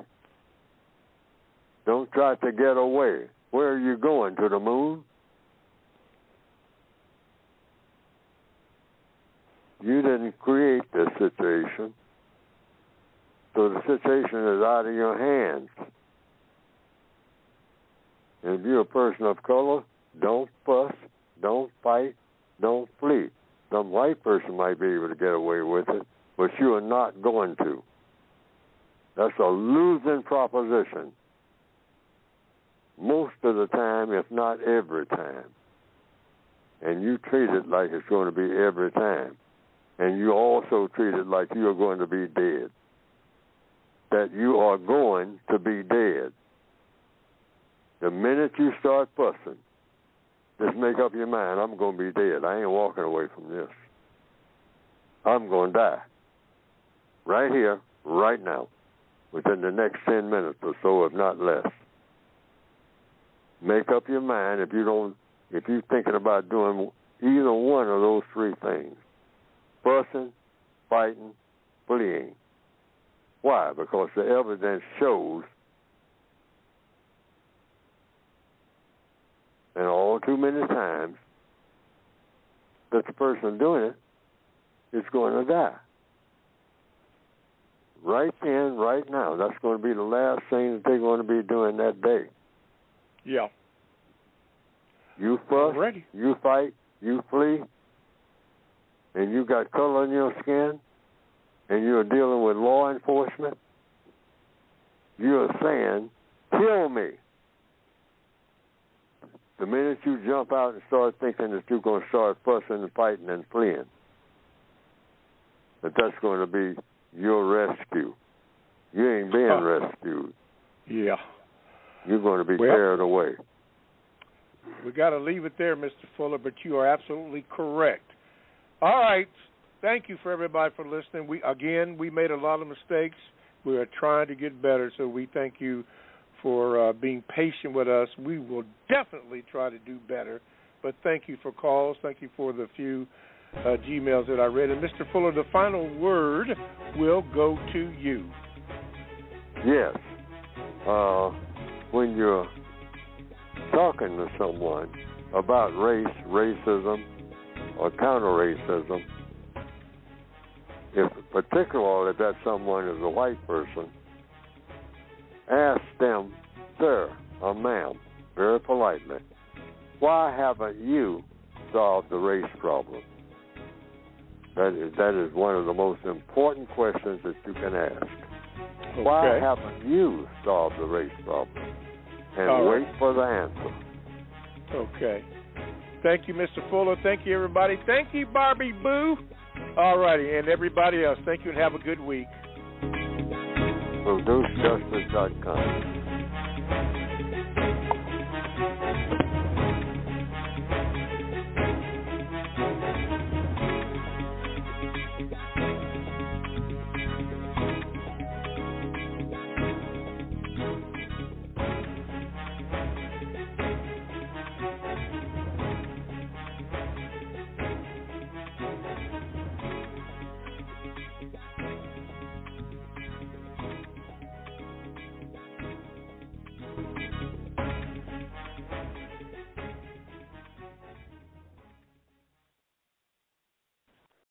Don't try to get away. Where are you going? To the moon? You didn't create this situation. So the situation is out of your hands. And if you're a person of color, don't fuss, don't fight, don't flee. Some white person might be able to get away with it, but you are not going to. That's a losing proposition. Most of the time, if not every time. And you treat it like it's going to be every time. And you also treat it like you are going to be dead. That you are going to be dead. The minute you start fussing, just make up your mind, I'm going to be dead. I ain't walking away from this. I'm going to die. Right here, right now, within the next 10 minutes or so, if not less. Make up your mind if you're thinking about doing either one of those 3 things. Fussing, fighting, fleeing. Why? Because the evidence shows, and all too many times, that the person doing it is going to die. Right then, right now. That's going to be the last thing that they're going to be doing that day. Yeah. You fuss, Already. You fight, you flee, and you got color in your skin, and you're dealing with law enforcement, you're saying, kill me. The minute you jump out and start thinking that you're going to start fussing and fighting and fleeing, that's going to be your rescue. You ain't being rescued. Yeah. You're going to be carried away. We got to leave it there, Mr. Fuller, but you are absolutely correct. All right. Thank you for everybody for listening. We made a lot of mistakes. We are trying to get better, so we thank you for being patient with us. We will definitely try to do better, but thank you for calls. Thank you for the few Gmails that I read. And Mr. Fuller, the final word will go to you. Yes. When you're talking to someone about race, racism, or counter-racism, particularly if that someone is a white person, ask them, sir or ma'am, very politely, why haven't you solved the race problem? That is one of the most important questions that you can ask. Okay. Why haven't you solved the race problem? And wait for the answer. Okay. Thank you, Mr. Fuller. Thank you, everybody. Thank you, Barbie Boo. All righty, and everybody else, thank you and have a good week. ProduceJustice.com.